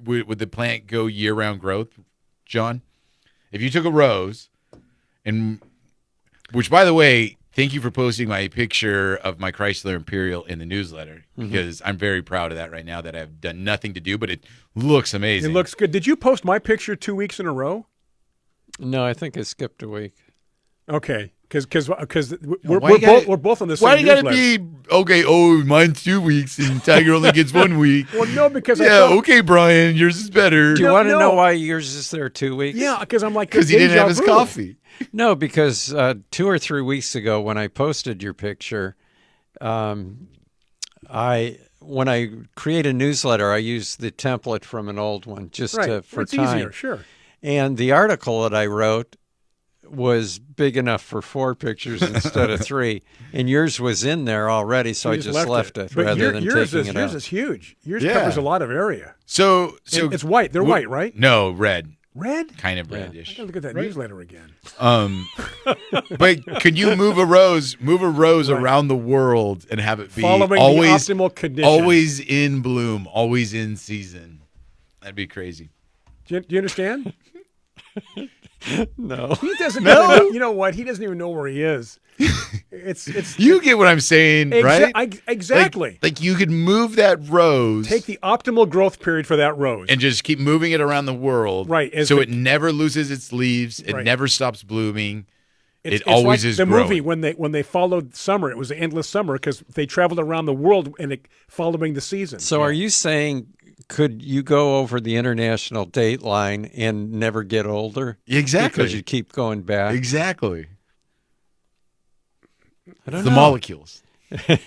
Would the plant go year-round growth, John? If you took a rose, which, by the way, thank you for posting my picture of my Chrysler Imperial in the newsletter, because I'm very proud of that right now, that I've done nothing to do, but it looks amazing. It looks good. Did you post my picture 2 weeks in a row? No, I think I skipped a week. Okay, because we're both on the same. Why you gotta newsletter. be okay? Oh, mine's 2 weeks and Tiger only gets 1 week. Well, no, because okay, Brian, yours is better. Do you want to know why yours is there 2 weeks? Yeah, because I'm like, because he didn't have his coffee. No, because 2 or 3 weeks ago when I posted your picture, when I create a newsletter, I use the template from an old one just for it's time. Easier, sure. And the article that I wrote was big enough for 4 pictures instead of 3, and yours was in there already, so I just left it rather than taking it out. Yours is huge. Yours covers a lot of area. So it's white. They're white, right? No, red. Red? Kind of reddish. I gotta look at that newsletter again. But could you move a rose around the world and have it be following always the optimal condition, always in bloom, always in season? That'd be crazy. Do you understand? No. He doesn't know. You know what? He doesn't even know where he is. You get what I'm saying, right? Exactly. Like you could move that rose. Take the optimal growth period for that rose. And just keep moving it around the world. Right. So it never loses its leaves. It never stops blooming. It always like is the growing. movie when they followed summer. It was an endless summer because they traveled around the world and following the season. So are you saying could you go over the international date line and never get older? Exactly. Because you keep going back? Exactly. I don't the know. molecules. You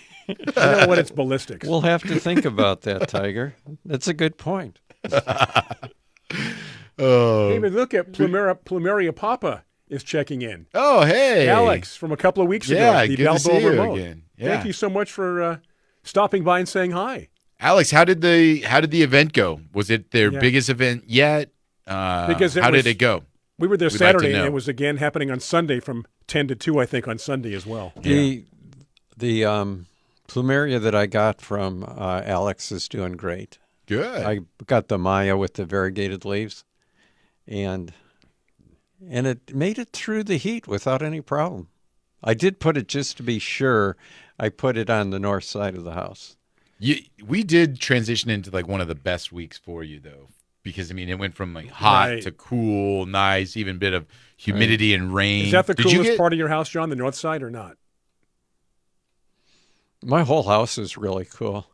know what? It's ballistics. We'll have to think about that, Tiger. That's a good point. David, look at Plumeria Papa is checking in. Oh, hey. Alex from a couple of weeks ago. Yeah, the good to see you remote. again. Yeah. Thank you so much for stopping by and saying hi. Alex, how did the event go? Was it their biggest event yet? Because how did it go? We were there We'd Saturday, like to know. and it was again happening on Sunday from 10 to 2, I think, on Sunday as well. The plumeria that I got from Alex is doing great. Good. I got the Maya with the variegated leaves, and it made it through the heat without any problem. I did put it, just to be sure, I put it on the north side of the house. We did transition into like one of the best weeks for you, though. Because, I mean, it went from like hot to cool, nice, even a bit of humidity and rain. Is that the coolest part of your house, John, the north side or not? My whole house is really cool.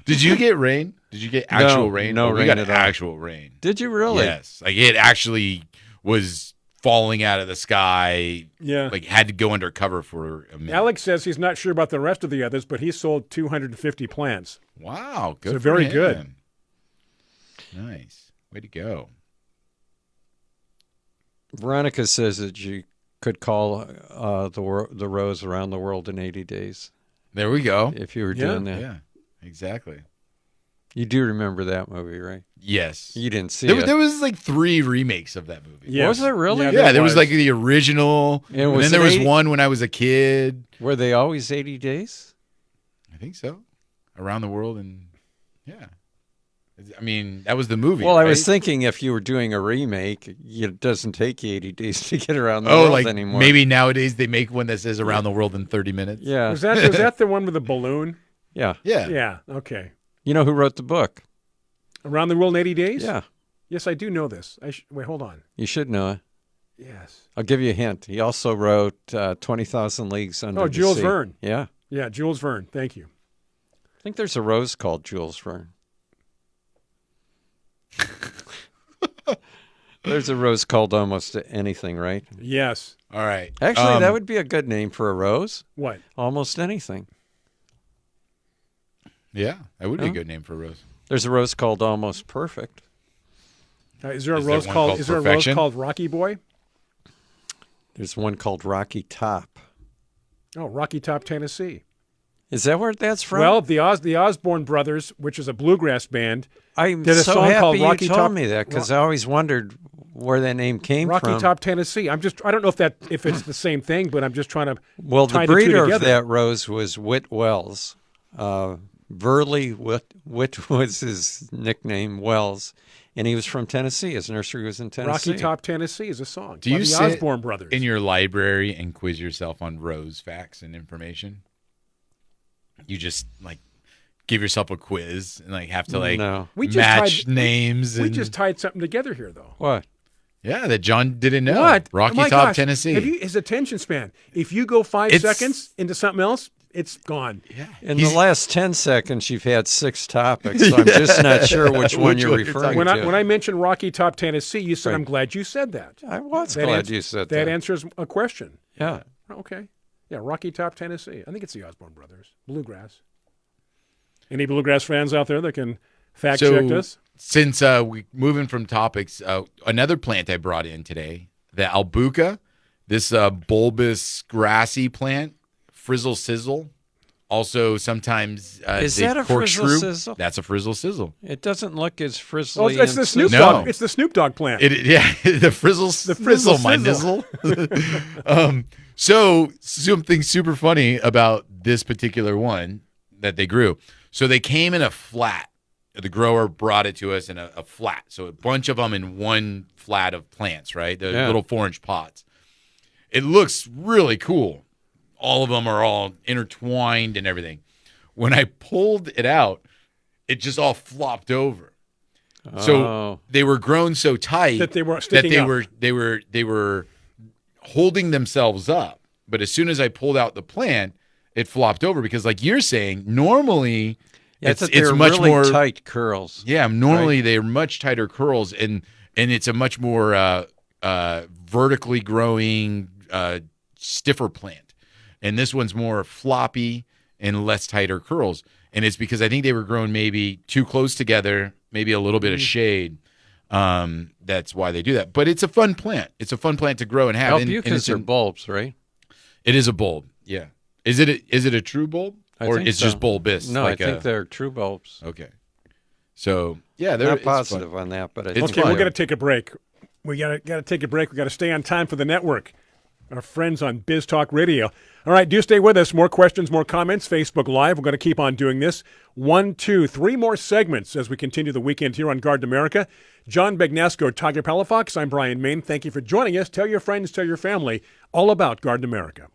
Did you get rain? Did you get actual rain? No rain we got at all. actual rain. Did you really? Yes. Like it actually was falling out of the sky. Yeah. Like had to go under cover for a minute. Alex says he's not sure about the rest of the others, but he sold 250 plants. Wow. Good. So very for good. him. Nice. Way to go. Veronica says that you could call the rose around the world in 80 days. There we go. If you were doing that. Yeah, exactly. You do remember that movie, right? Yes. You didn't see There, it. there was like 3 remakes of that movie. Yes. Was there really? Yeah, there was like the original, And and was then there it was 80 one when I was a kid. Were they always 80 days? I think so. Around the world, and yeah. I mean, that was the movie. Well, I right? was thinking if you were doing a remake, it doesn't take you 80 days to get around the world like anymore. maybe nowadays they make one that says around the world in 30 minutes. Yeah. Was that the one with the balloon? Yeah. Yeah. Yeah. Okay. You know who wrote the book? Around the World in 80 Days? Yeah. Yes, I do know this. Wait, hold on. You should know it. Yes. I'll give you a hint. He also wrote 20,000 Leagues Under the Sea. Jules Verne. Yeah. Yeah, Jules Verne. Thank you. I think there's a rose called Jules Verne. There's a rose called almost anything, right? Yes. All right. Actually, that would be a good name for a rose. What? Almost anything. Yeah, that would be a Huh? good name for a rose. There's a rose called Almost Perfect. Is there a Is there rose one called? called Is there a rose Perfection? called Rocky Boy? There's one called Rocky Top. Oh, Rocky Top, Tennessee. Is that where that's from? Well, the Osborne Brothers, which is a bluegrass band, I'm did a so song happy called you Rocky told Top- me that because I always wondered where that name came Rocky from. Top, Tennessee. I don't know if it's the same thing, but I'm just trying to Well, tie the the two breeder of together. that rose was Whit Wells. Burley Whit was his nickname, Wells, and he was from Tennessee. His nursery was in Tennessee. Rocky Top, Tennessee is a song Do by you the sit Osborne Brothers. in your library and quiz yourself on rose facts and information? You just like give yourself a quiz and like have to like No. We just match tied- names. We and, just tied something together here, though. What? yeah, that John didn't know. What? Rocky Oh my Top, gosh. Tennessee. His attention span. If you go 5 It's- seconds into something else, it's gone. yeah. In He's- the last 10 seconds, you've had 6 topics, so I'm just not sure which one Which you're one you're referring When to. I mentioned Rocky Top, Tennessee, you said, Right. "I'm glad you said that." I was That glad ans- you said That that. answers a question. Yeah. Okay. Yeah, Rocky Top, Tennessee. I think it's the Osborne Brothers. Bluegrass. Any bluegrass fans out there that can fact check us? Since we moving from topics, another plant I brought in today, the albuca, this bulbous grassy plant, frizzle sizzle. Also, sometimes Is they that a corkscrew. frizzle sizzle? That's a frizzle sizzle. It doesn't look as Oh, frizzly. it's the and Snoop No. Dogg. It's the Snoop Dogg plant. Yeah, the frizzle, frizzle my sizzle. nizzle. So something super funny about this particular one that they grew. So they came in a flat. The grower brought it to us in a flat. So a bunch of them in one flat of plants, right? The Yeah. little 4-inch pots. It looks really cool. All of them are all intertwined and everything. When I pulled it out, it just all flopped over. So Oh. they were grown so tight That they were that sticking they up. were holding themselves up. But as soon as I pulled out the plant, it flopped over because, like you're saying, normally Yeah, it's they're much really more tight curls. Yeah, normally they're much tighter curls, and it's a much more vertically growing, stiffer plant. And this one's more floppy and less tighter curls. And it's because I think they were grown maybe too close together, maybe a little bit of shade. That's why they do that. But it's a fun plant. It's a fun plant to grow and have. And Albucas it's are bulbs, right? it is a bulb. Yeah. Is it a true bulb? I Or think it's so. just bulbous? No, like I think they're true bulbs. okay. So yeah, I'm they're not it's fun. positive on that, but I It's think Okay, fun. we're going to take a break. We got to take a break. We got to stay on time for the network. Our friends on Biz Talk Radio. All right, do stay with us. More questions, more comments. Facebook Live. We're going to keep on doing this. 1, 2, 3 more segments as we continue the weekend here on Garden America. John Begnasco, Tiger Palafox. I'm Brian Main. Thank you for joining us. Tell your friends, tell your family all about Garden America.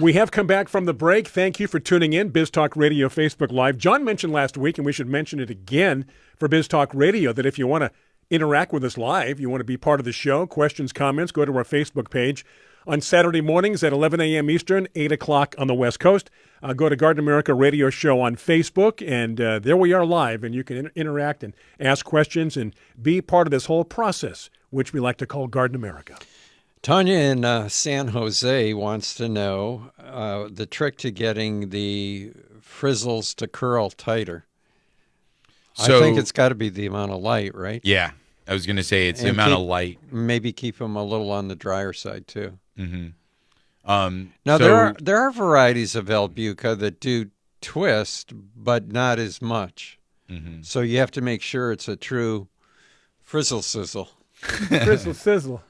We have come back from the break. Thank you for tuning in. Biz Talk Radio, Facebook Live. John mentioned last week, and we should mention it again for Biz Talk Radio, that if you want to interact with us live, you want to be part of the show, questions, comments, go to our Facebook page. On Saturday mornings at 11 a.m. Eastern, 8 o'clock on the West Coast. Go to Garden America Radio Show on Facebook, and there we are live, and you can interact and ask questions and be part of this whole process, which we like to call Garden America. Tanya in San Jose wants to know the trick to getting the frizzles to curl tighter. So I think it's got to be the amount of light, right? yeah, I was going to say it's the And amount of light. Maybe keep them a little on the drier side too. Mm-hmm. Now So there are varieties of Albuca that do twist, but not as much. mhm. So you have to make sure it's a true frizzle sizzle. Frizzle sizzle.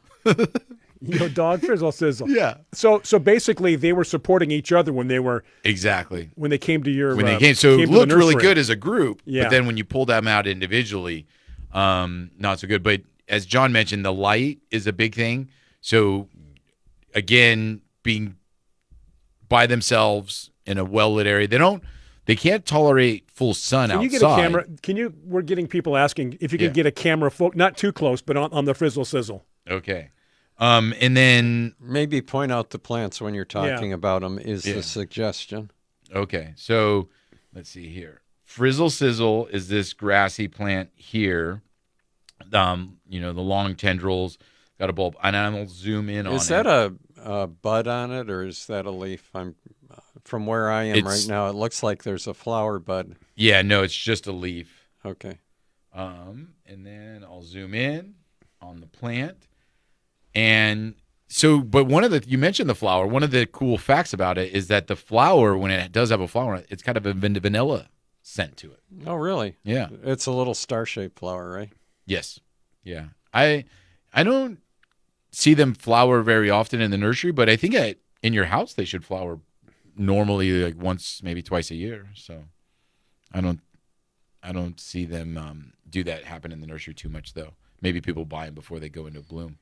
Dog frizzle sizzle. Yeah. So basically, they were supporting each other when they came to your when they came. So came it to the looked really nursery. good as a group, Yeah. but then when you pull them out individually, not so good. But as John mentioned, the light is a big thing. So again, being by themselves in a well-lit area, they can't tolerate full sun Can outside. you get a camera? We're getting people asking if you can get a camera, not too close, but on the frizzle sizzle. Okay. And then Maybe point out the plants when you're talking about them is the suggestion. okay, so let's see here. Frizzle sizzle is this grassy plant here. The long tendrils, got a bulb, and I'll zoom in on it. Is that a bud on it, or is that a leaf? From where I am right now, it looks like there's a flower bud. Yeah, no, it's just a leaf. Okay. And then I'll zoom in on the plant. And so, but you mentioned the flower. One of the cool facts about it is that the flower, when it does have a flower, it's kind of a vanilla scent to it. Oh, really? Yeah. It's a little star-shaped flower, right? Yes. Yeah. I don't see them flower very often in the nursery, but I think in your house they should flower normally like once, maybe twice a year. So I don't see them do that happen in the nursery too much, though. Maybe people buy them before they go into bloom.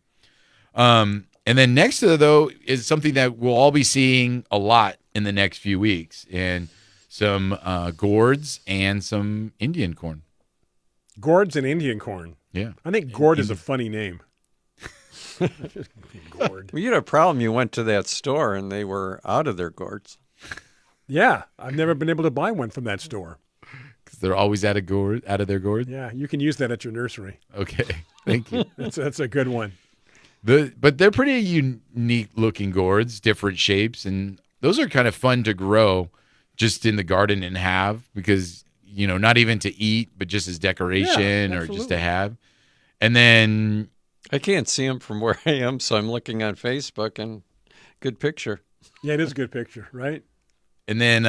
And then next to it, though, is something that we'll all be seeing a lot in the next few weeks, and some gourds and some Indian corn. Gourds and Indian corn. Yeah. I think gourd is a funny name. Gourd. Well, you had a problem. You went to that store and they were out of their gourds. Yeah, I've never been able to buy one from that store. Because they're always out of their gourd. Yeah, you can use that at your nursery. Okay. Thank you. That's a good one. But they're pretty unique looking gourds, different shapes, and those are kind of fun to grow just in the garden and have, because not even to eat, but just as decoration or just to have. And then I can't see them from where I am, so I'm looking on Facebook, and good picture. Yeah, it is a good picture, right? And then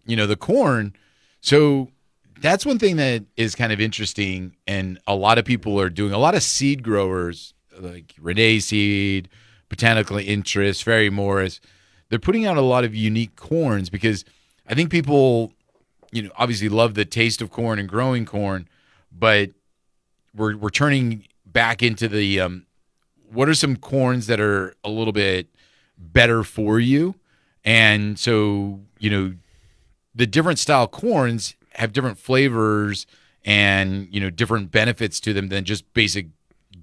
the corn. So that's one thing that is kind of interesting, and a lot of people are doing. A lot of seed growers, like Renee Seed, Botanical Interest, Ferry Morris, they're putting out a lot of unique corns, because I think people, obviously love the taste of corn and growing corn, but we're turning back into the what are some corns that are a little bit better for you. And so, the different style corns have different flavors and, different benefits to them than just basic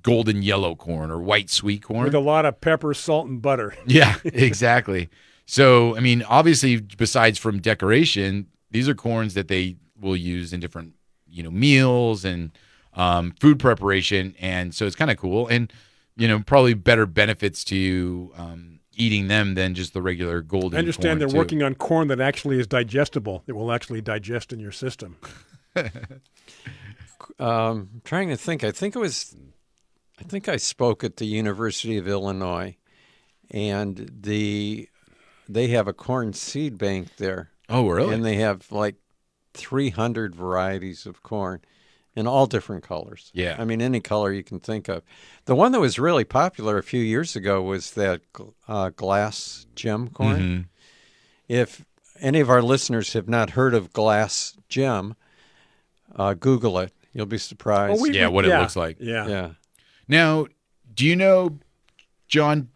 golden yellow corn or white sweet corn. With a lot of pepper, salt, and butter. Yeah, exactly. So, I mean, obviously, besides from decoration, these are corns that they will use in different, meals and food preparation. And so it's kind of cool. And, probably better benefits to you eating them than just the regular golden corn. I understand they're too. working on corn that actually is digestible. It will actually digest in your system. Trying to think. I think I spoke at the University of Illinois, and they have a corn seed bank there. Oh, really? And they have like 300 varieties of corn in all different colors. Yeah. I mean, any color you can think of. The one that was really popular a few years ago was that glass gem corn. Mm-hmm. If any of our listeners have not heard of glass gem, Google it. You'll be surprised. It looks like. Yeah. Yeah. Now, do you know, John,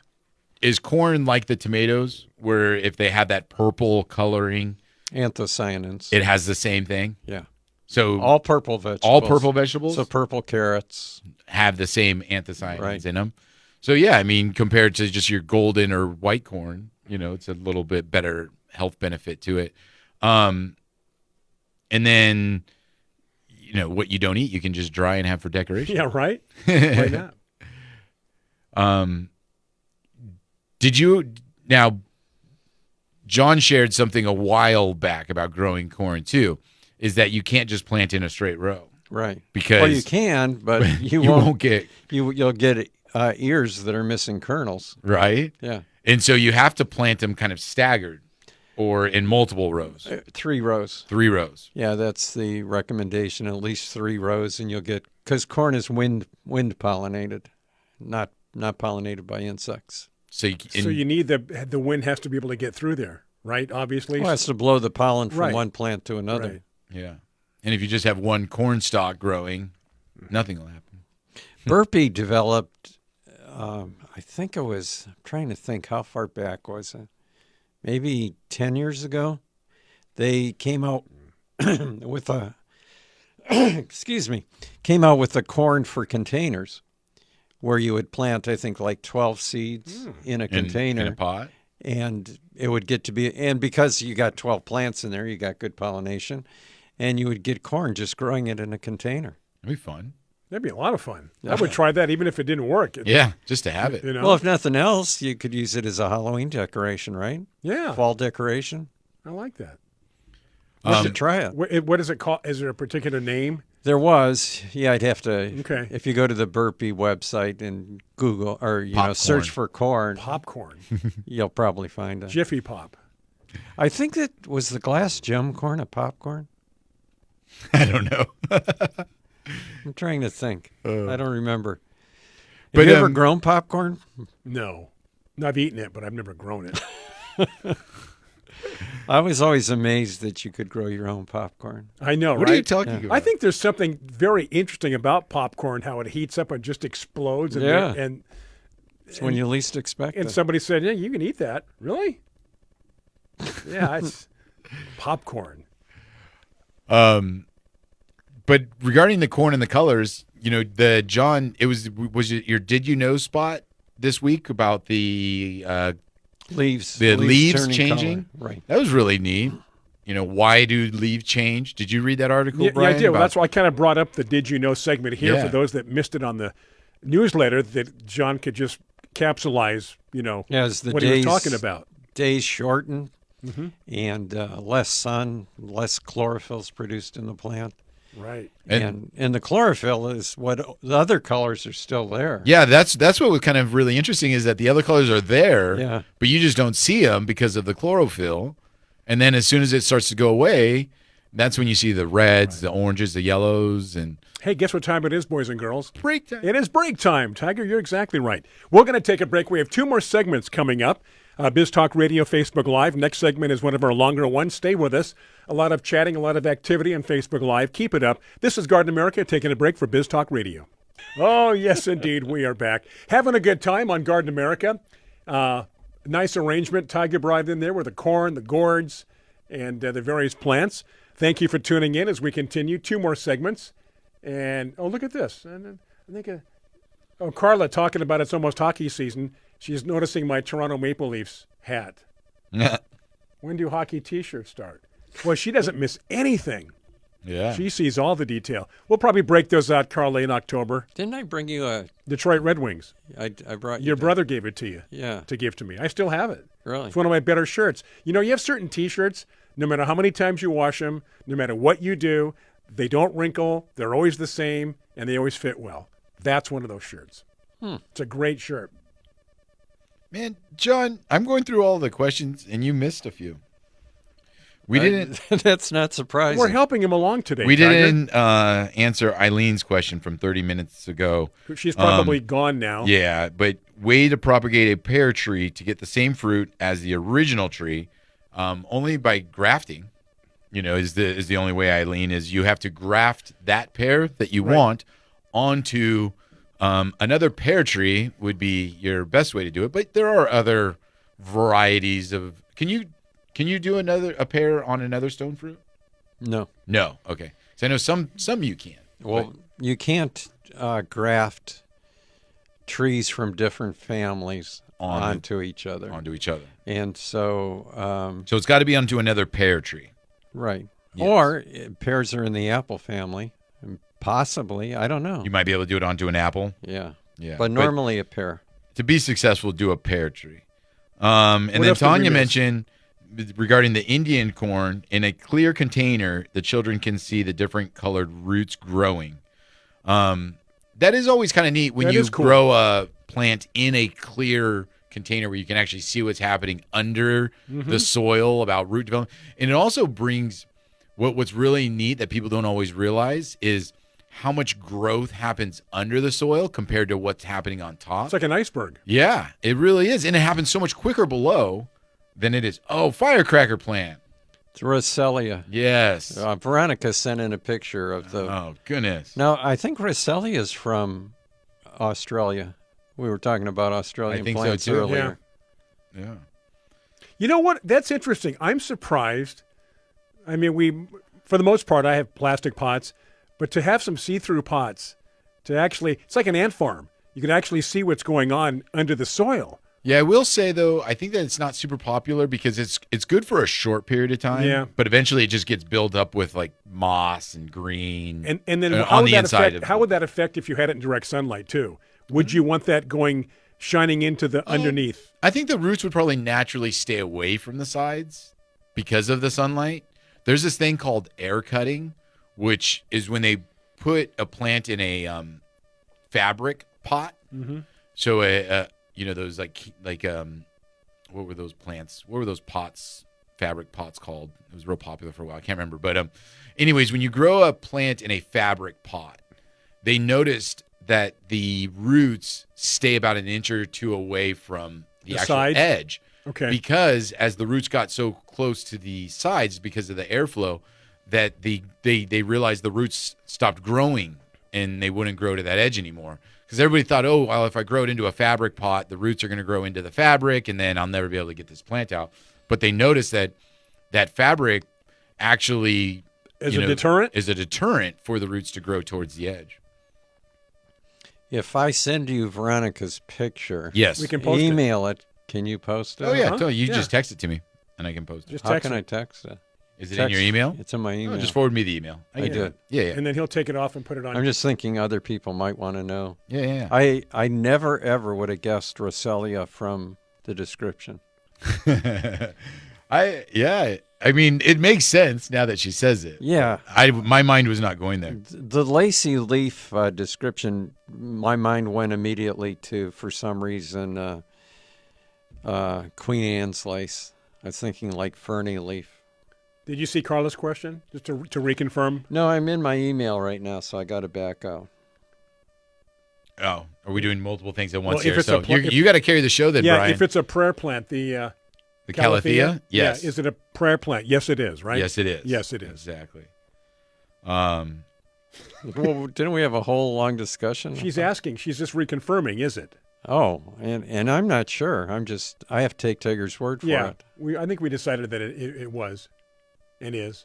is corn like the tomatoes, where if they have that purple coloring, Anthocyanins. it has the same thing? Yeah. So All purple vegetables. all purple vegetables So purple carrots. have the same anthocyanins Right. in them. So, yeah, I mean, compared to just your golden or white corn, it's a little bit better health benefit to it. And then, what you don't eat, you can just dry and have for decoration. Yeah, right? Why not? Now, John shared something a while back about growing corn too. is that you can't just plant in a straight row. Right. Because well, you can, but you won't get you'll get ears that are missing kernels. right. Yeah. And so you have to plant them kind of staggered or in multiple rows. 3 rows. 3 rows. Yeah, that's the recommendation. At least 3 rows, and you'll get because corn is wind pollinated, not pollinated by insects. So you need the wind has to be able to get through there, right? Obviously, well, it has to blow the pollen from Right. one plant to another. Right. Yeah. And if you just have one corn stalk growing, nothing will happen. Burpee developed. I think it was. I'm trying to think how far back was it? Maybe 10 years ago. They came out with a. Excuse me. Came out with a corn for containers, where you would plant, I think, like 12 seeds in a container. In a pot? And it would get to be, and because you got 12 plants in there, you got good pollination, and you would get corn just growing it in a container. That'd be fun. That'd be a lot of fun. I would try that even if it didn't work. Yeah, just to have it. You know? Well, if nothing else, you could use it as a Halloween decoration, right? Yeah. Fall decoration. I like that. You should try it. What is it called? Is there a particular name? There was, yeah, I'd have to. Okay. If you go to the Burpee website and Google or search for corn, Popcorn. you'll probably find it. Jiffy Pop. I think that was the glass gem corn a popcorn. I don't know. I'm trying to think. I don't remember. Have But, you ever grown popcorn? No. I've eaten it, but I've never grown it. I was always amazed that you could grow your own popcorn. I know, What right? are you talking about? I think there's something very interesting about popcorn, how it heets up and just explodes. And, Yeah. and It's when you least expect it. somebody said, yeah, you can eat that. Really? Yeah, it's popcorn. But regarding the corn and the colors, the John, was it your Did You Know spot this week about the leaves leaves turning changing? color. Right. That was really neat. Why do leaves change? Did you read that article, Yeah, Brian? I did. Well, that's why I kind of brought up the Did You Know segment here Yeah. for those that missed it on the newsletter that John could just capsulize, As the what days, he was talking about. days shorten Mm-hmm. and less sun, less chlorophyll is produced in the plant. Right. And the chlorophyll is what the other colors are still there. Yeah, that's what was kind of really interesting is that the other colors are there, Yeah. but you just don't see them because of the chlorophyll. And then as soon as it starts to go away, that's when you see the reds, the oranges, the yellows, and Hey, guess what time it is, boys and girls? break time. It is break time. Tiger, you're exactly right. We're going to take a break. We have 2 more segments coming up. Biz Talk Radio, Facebook Live. Next segment is one of our longer ones. Stay with us. A lot of chatting, a lot of activity on Facebook Live. Keep it up. This is Garden America taking a break for Biz Talk Radio. Oh, yes, indeed. We are back. Having a good time on Garden America. Nice arrangement. Tiger brought in there with the corn, the gourds, and the various plants. Thank you for tuning in as we continue. 2 more segments. And, oh, look at this. And I think, Carla talking about it's almost hockey season. She's noticing my Toronto Maple Leafs hat. When do hockey T-shirts start? Well, she doesn't miss anything. Yeah. She sees all the detail. We'll probably break those out, Carla, in October. Didn't I bring you a? Detroit Red Wings. I brought you Your that. brother gave it to you. Yeah. To give to me. I still have it. Really? It's one of my better shirts. You have certain T-shirts, no matter how many times you wash them, no matter what you do, they don't wrinkle, they're always the same, and they always fit well. That's one of those shirts. It's a great shirt. Man, John, I'm going through all the questions, and you missed a few. We didn't. That's not surprising. We're helping him along today. We Tiger. didn't answer Eileen's question from 30 minutes ago. She's probably gone now. Yeah, but way to propagate a pear tree to get the same fruit as the original tree, only by grafting. Is the only way, Eileen, is you have to graft that pear that you want onto another pear tree would be your best way to do it. But there are other varieties of. Can you do a pear on another stone fruit? No. No. Okay. So I know some you can. Well, you can't graft trees from different families onto each other. And so. So it's got to be onto another pear tree. Right. Yes. Or pears are in the apple family. Possibly. I don't know. You might be able to do it onto an apple. Yeah. Yeah. But normally a pear. To be successful, do a pear tree. And then else did we Tanya miss? mentioned regarding the Indian corn, in a clear container, the children can see the different colored roots growing. That is always kind of neat when you grow a plant in a clear container where you can actually see what's happening under the soil about root development. And it also brings what's really neat that people don't always realize is how much growth happens under the soil compared to what's happening on top. It's like an iceberg. Yeah, it really is. And it happens so much quicker below than it is. Oh, firecracker plant. It's Roselia. Yes. Veronica sent in a picture of the... Oh, goodness. Now, I think Roselia is from Australia. We were talking about Australian plants earlier. Yeah. You know what? That's interesting. I'm surprised. I mean, for the most part, I have plastic pots, but to have some see-through pots, it's like an ant farm. You can actually see what's going on under the soil. Yeah, I will say, though, I think that it's not super popular because it's good for a short period of time. Yeah. But eventually it just gets built up with, like, moss and green. And then how would that affect if you had it in direct sunlight, too? Would you want that shining into the underneath? I think the roots would probably naturally stay away from the sides because of the sunlight. There's this thing called air cutting, which is when they put a plant in a fabric pot. Mm-hmm. So those like what were those plants? What were those pots? Fabric pots called? It was real popular for a while. I can't remember. But anyways, when you grow a plant in a fabric pot, they noticed that the roots stay about an inch or two away from the actual sides? Edge. Okay. Because as the roots got so close to the sides because of the airflow, that they realized the roots stopped growing and they wouldn't grow to that edge anymore. Because everybody thought, oh, well, if I grow it into a fabric pot, the roots are going to grow into the fabric and then I'll never be able to get this plant out. But they noticed that fabric actually is a deterrent for the roots to grow towards the edge. If I send you Veronica's picture, yes, we can post email it. Can you post it? Oh, yeah. Uh-huh. You just text it to me, and I can post it. How can I text it? Is it in your email? It's in my email. Just forward me the email. I did. Yeah. And then he'll take it off and put it on. I'm just thinking other people might want to know. Yeah. I never, ever would have guessed Roselia from the description. I mean, it makes sense now that she says it. Yeah. My mind was not going there. The lacy leaf description, my mind went immediately to, for some reason, Queen Anne's lace. I was thinking like ferny leaf. Did you see Carla's question? Just to reconfirm? No, I'm in my email right now, so I got to back out. Oh, are we doing multiple things at once here? If So you got to carry the show then, Brian. Yeah, if it's a prayer plant, the Calathea? Yes. Yeah, is it a prayer plant? Yes, it is, right? Yes, it is. Yes, it is. Exactly. Well, didn't we have a whole long discussion? She's asking. She's just reconfirming, is it? Oh, and I'm not sure. I have to take Tigger's word for it. I think we decided that it was and is.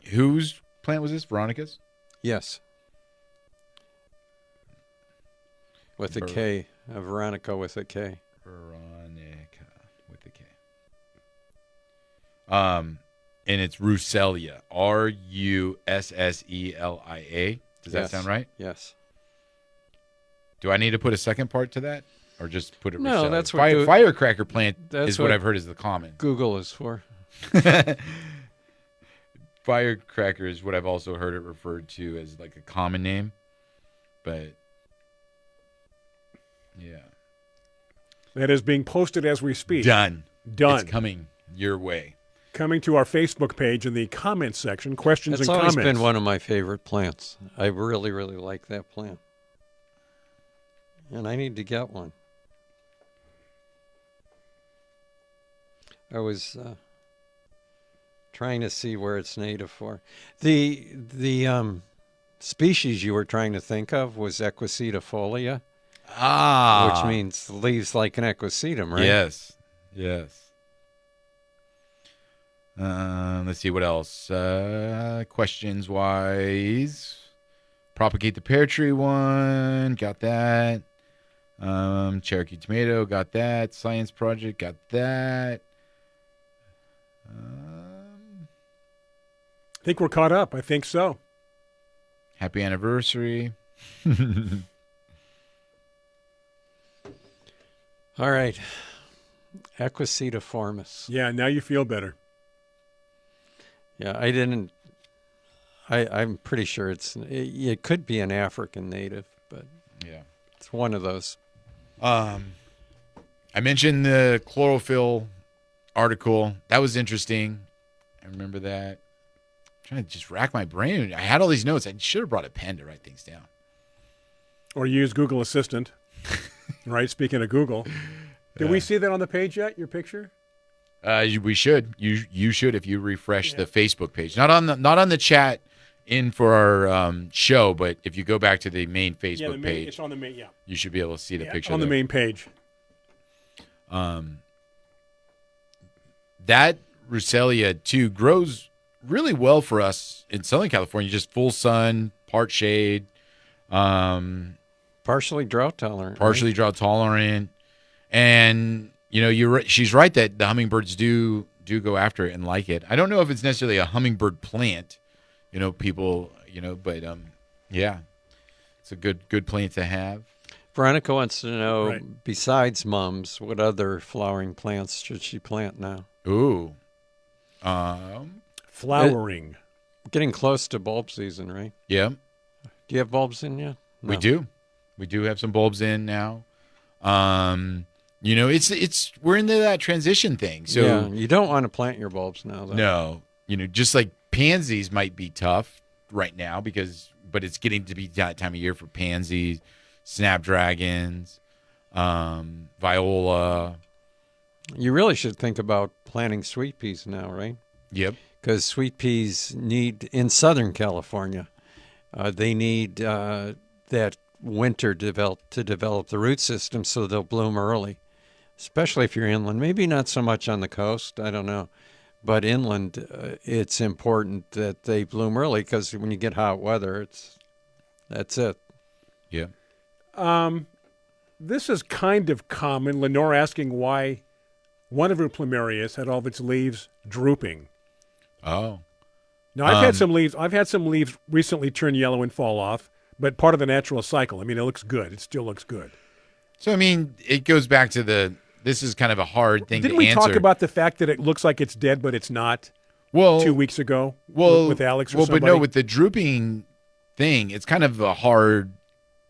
Whose plant was this? Veronica's? Yes. With a K. Veronica with a K. Veronica with a K. And it's Roselia. Russselia. Does that sound right? Yes. Do I need to put a second part to that? Or just put it No, Roselia? that's what firecracker plant is what I've heard is the common. Google is for. Firecracker is what I've also heard it referred to as like a common name. But yeah. That is being posted as we speak. Done. It's coming your way. Coming to our Facebook page in the comments section, questions and comments. It's always been one of my favorite plants. I really, really like that plant. And I need to get one. I was trying to see where it's native for. The species you were trying to think of was Equisetifolia. Which means leaves like an equisetum, right? Yes. Let's see what else. Questions wise. Propagate the pear tree one. Got that. Cherokee tomato. Got that. Science project. Got that. I think we're caught up. I think so. Happy anniversary. All right. Equisetiformis. Yeah, now you feel better. Yeah, I'm pretty sure it could be an African native, but Yeah. it's one of those. I mentioned the chlorophyll article. That was interesting. I remember that. I'm trying to just rack my brain. I had all these notes. I should have brought a pen to write things down. Or use Google Assistant. Right, speaking of Google. Did we see that on the page yet, your picture? We should. You should if you refresh the Facebook page. Not on the chat in for our show, but if you go back to the main Facebook page, it's on the main. Yeah, you should be able to see the picture on the there. main page. That Rucellia too grows really well for us in Southern California. Just full sun, part shade, Partially drought tolerant. partially drought tolerant, and she's right that the hummingbirds do go after it and like it. I don't know if it's necessarily a hummingbird plant, people, but yeah, it's a good plant to have. Veronica wants to know, Right. besides mums, what other flowering plants should she plant now? Ooh, Flowering. Getting close to bulb season, right? yeah, Do you have bulbs in yet? we No. do have some bulbs in now. It's we're into that transition thing. So yeah, you don't want to plant your bulbs now, though. no, just like pansies might be tough right now but it's getting to be that time of year for pansies, snapdragons, viola. You really should think about planting sweet peas now, right? Yep. Because sweet peas in Southern California, they need that winter to develop the root system so they'll bloom early, especially if you're inland. Maybe not so much on the coast, I don't know. But inland, it's important that they bloom early because when you get hot weather, that's it. Yeah. This is kind of common. Lenore asking why one of her plumerias had all of its leaves drooping. Oh. Now, I've had some leaves. I've had some leaves recently turn yellow and fall off, but part of the natural cycle. I mean, it looks good. It still looks good. So, I mean, it goes back to this is kind of a hard thing Didn't to we answer. talk about the fact that it looks like it's dead, but it's not? well, 2 weeks ago, with Alex or well, somebody. but no, with the drooping thing, it's kind of a hard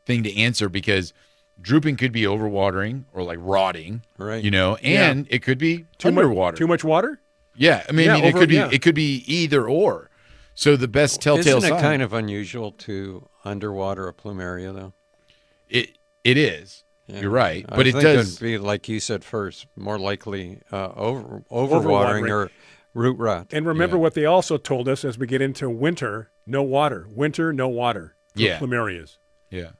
thing to answer because drooping could be overwatering or like rotting, Right. and it could be underwater. Too much water? Yeah, I mean, Yeah, it could be either or. So the best telltale Isn't it sign. kind of unusual to underwater a plumeria, though? It is. Yeah. You're right, I but it think does. it'd be, like you said first, more likely overwatering or root rot. And remember Yeah. what they also told us as we get into winter: no water. Winter, no water. For Yeah. plumerias. Yeah.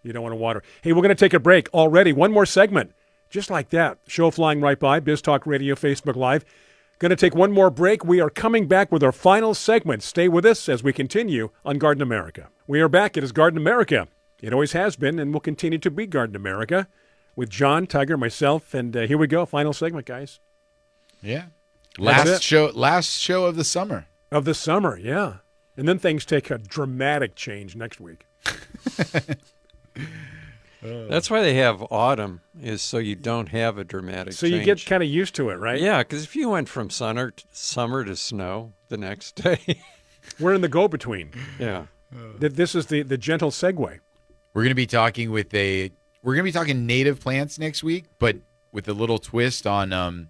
You don't want to water. Hey, we're going to take a break already. One more segment, just like that. Show flying right by. Biz Talk Radio, Facebook Live. Going to take one more break. We are coming back with our final segment. Stay with us as we continue on Garden America. We are back. It is Garden America. It always has been and will continue to be Garden America with John, Tiger, myself, and here we go. Final segment, guys. Yeah. That's Last show of the summer. Of the summer, yeah. And then things take a dramatic change next week. That's why they have autumn, is so you don't have a dramatic So change. you get kind of used to it, right? Yeah, because if you went from summer to snow the next day, We're in the go-between. yeah. This is the gentle segue. We're going to be talking native plants next week, but with a little twist on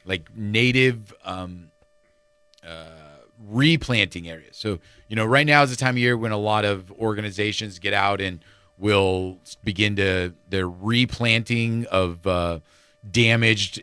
like native replanting areas. So, right now is the time of year when a lot of organizations get out and will begin their replanting of damaged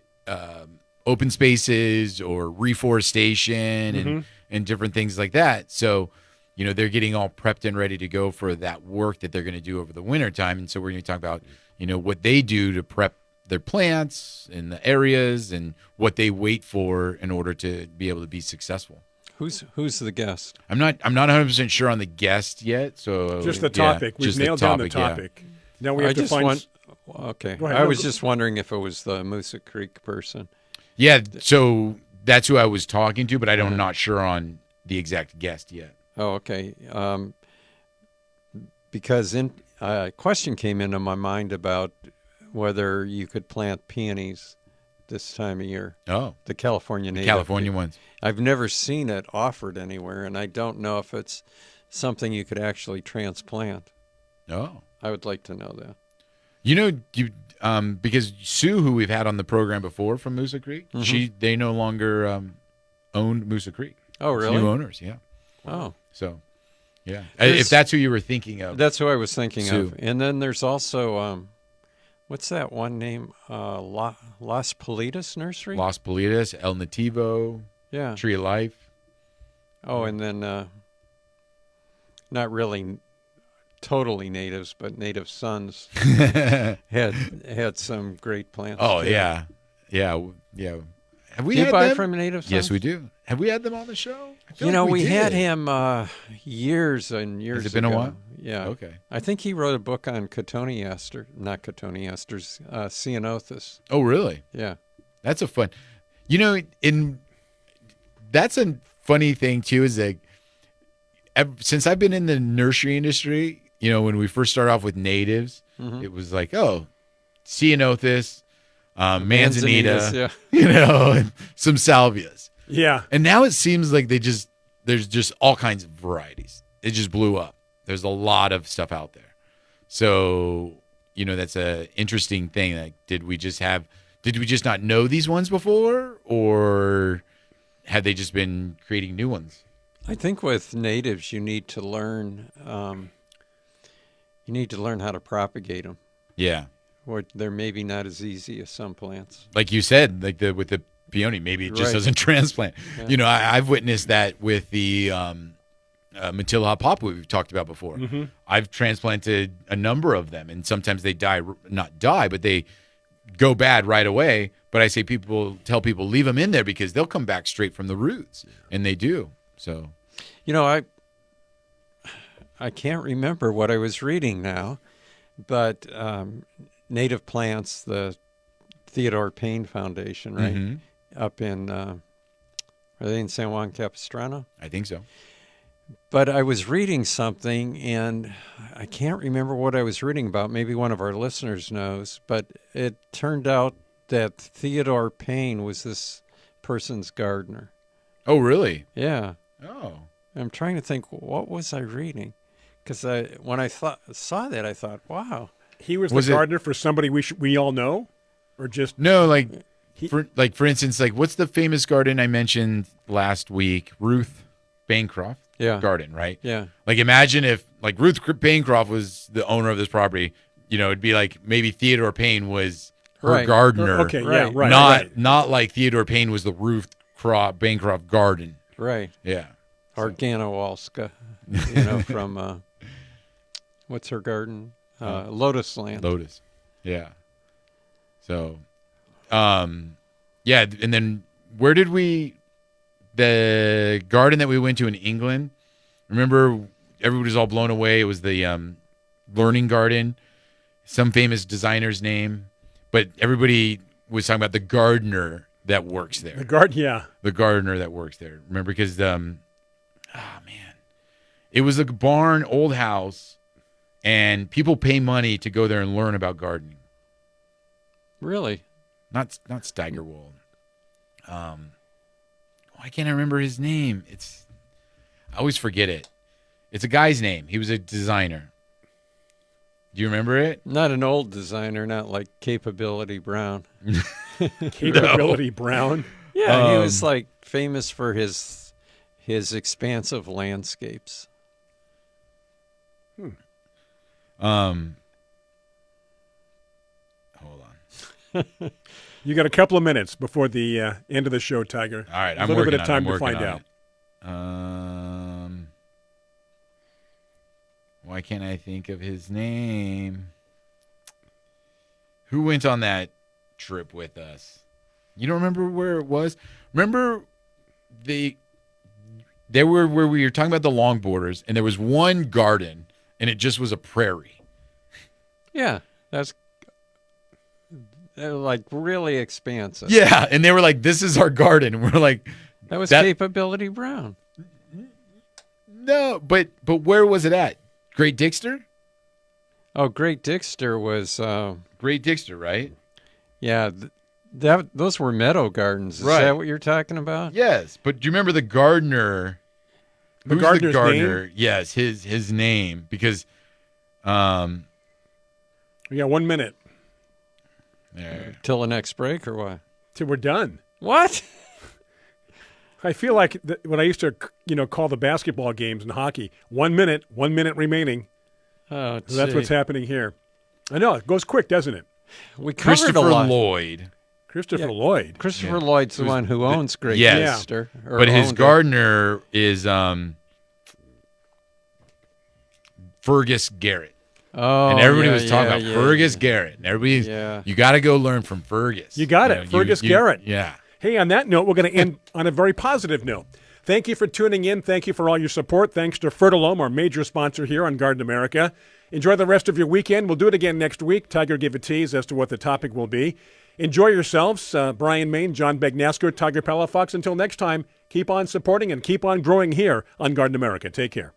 open spaces or reforestation and different things like that. So, they're getting all prepped and ready to go for that work that they're going to do over the winter time. And so we're going to talk about, what they do to prep their plants in the areas and what they wait for in order to be able to be successful. Who's the guest? I'm not 100% sure on the guest yet. So Just the yeah, topic. We've just the nailed down the yeah. topic. Now we have to just find... okay. Go ahead. I No, was go- just wondering if it was the Moosa Creek person. Yeah, so that's who I was talking to, but I'm not sure on the exact guest yet. Oh, okay. Because a question came into my mind about whether you could plant peonies this time of year. Oh, The California native. California ones. I've never seen it offered anywhere, and I don't know if it's something you could actually transplant. Oh, I would like to know that. you know, because Sue, who we've had on the program before from Moosa Creek, they no longer own Moosa Creek. Oh, It's really? new owners, yeah. Oh, So, yeah. There's- If that's who you were thinking of. that's who I was thinking Sue. of. And then there's also, what's that one name? Las Politas Nursery? Los Politas, El Nativo, Yeah. Tree of Life. Oh, and then not really totally natives, but Native Sons had some great plants. Oh, too. yeah. Yeah. Have we Do you had buy them? from Native Sons? Yes, we do. Have we had them on the show? I feel You like know, we had did. him years and years ago. Has it been a while? Yeah. Okay. I think he wrote a book on Cotoneaster, not Cotoneasters, Ceanothus. Oh, really? Yeah. That's a fun. You know, that's a funny thing too. Is that since I've been in the nursery industry, you know, when we first started off with natives, it was like, oh, Ceanothus, Manzanita, yeah. you know, and some salvias. Yeah. And now it seems like there's just all kinds of varieties. It just blew up. There's a lot of stuff out there. So, you know, that's a interesting thing. Like, did we just not know these ones before, or have they just been creating new ones? I think with natives, you need to learn. You need to learn how to propagate them. Yeah. Or they're maybe not as easy as some plants. Like you said, like with the peony, maybe it just Right. doesn't transplant. Yeah. You know, I've witnessed that with the Matilla hop we've talked about before. I've transplanted a number of them, and sometimes they not die, but they go bad right away. But I say tell people leave them in there because they'll come back straight from the roots, and they do. So, You know, I can't remember what I was reading now, but Native Plants, the Theodore Payne Foundation, right? Up in, are they in San Juan Capistrano? I think so. But I was reading something, and I can't remember what I was reading about. Maybe one of our listeners knows, but it turned out that Theodore Payne was this person's gardener. Oh, really? Yeah. Oh. I'm trying to think, what was I reading? Because when I saw that, I thought, wow. He was Was the it- gardener for somebody we all know, or just No, for instance, like what's the famous garden I mentioned last week? Ruth Bancroft garden, right? Yeah. Like imagine if like Ruth Bancroft was the owner of this property, you know, it'd be like maybe Theodore Payne was her Right. gardener. Okay, yeah, Right. right. Not like Theodore Payne was the Ruth Bancroft garden. Right. Yeah. Arganowalska, you know, from, what's her garden? Lotus Land. Lotus. Yeah. So, yeah. And then where did the garden that we went to in England, remember everybody was all blown away. It was the learning garden, some famous designer's name, but everybody was talking about the gardener that works there. the garden. Yeah. The gardener that works there. Remember, because it was a barn, old house, and people pay money to go there and learn about gardening. Really? Not Steigerwald. Why can't I remember his name? I always forget it. It's a guy's name. He was a designer. Do you remember it? Not an old designer, not like Capability Brown. Capability Brown. Yeah, he was like famous for his expansive landscapes. Hold on. You got a couple of minutes before the end of the show, Tiger. All right, A I'm little working bit of time on it. to find out. Why can't I think of his name? Who went on that trip with us? You don't remember where it was? Remember they were where we were talking about the longboarders, and there was one garden, and it just was a prairie. Yeah, they're like really expansive. Yeah, and they were like, "This is our garden," and we're like, That was That- Capability Brown. "No," but where was it at? Great Dixter? Oh, Great Dixter was, Great Dixter, right? yeah, Those were meadow gardens. Is Right. that what you're talking about? Yes, but do you remember the gardener? The Who's gardener's the gardener? name? Yes, his name, because We got 1 minute yeah. Till the next break or what? till we're done. What? I feel like when I used to, call the basketball games and hockey, 1 minute, 1 minute remaining. Oh, So that's what's happening here. I know it goes quick, doesn't it? We covered a Christopher lot. Lloyd. Christopher Yeah. Lloyd. Christopher Yeah. Lloyd's the one who owns Great yes. Easter. or But his owned it. gardener is Fergus Garrett. Oh, And everybody yeah, was talking yeah, about yeah, Fergus yeah. Garrett. And everybody's, Yeah. you got to go learn from Fergus. You got it, Fergus you- Garrett. Yeah. Hey, on that note, we're going to end on a very positive note. Thank you for tuning in. Thank you for all your support. Thanks to Fertilome, our major sponsor here on Garden America. Enjoy the rest of your weekend. We'll do it again next week. Tiger gave a tease as to what the topic will be. Enjoy yourselves. Brian Main, John Begnasker, Tiger Palafox. Until next time, keep on supporting and keep on growing here on Garden America. Take care.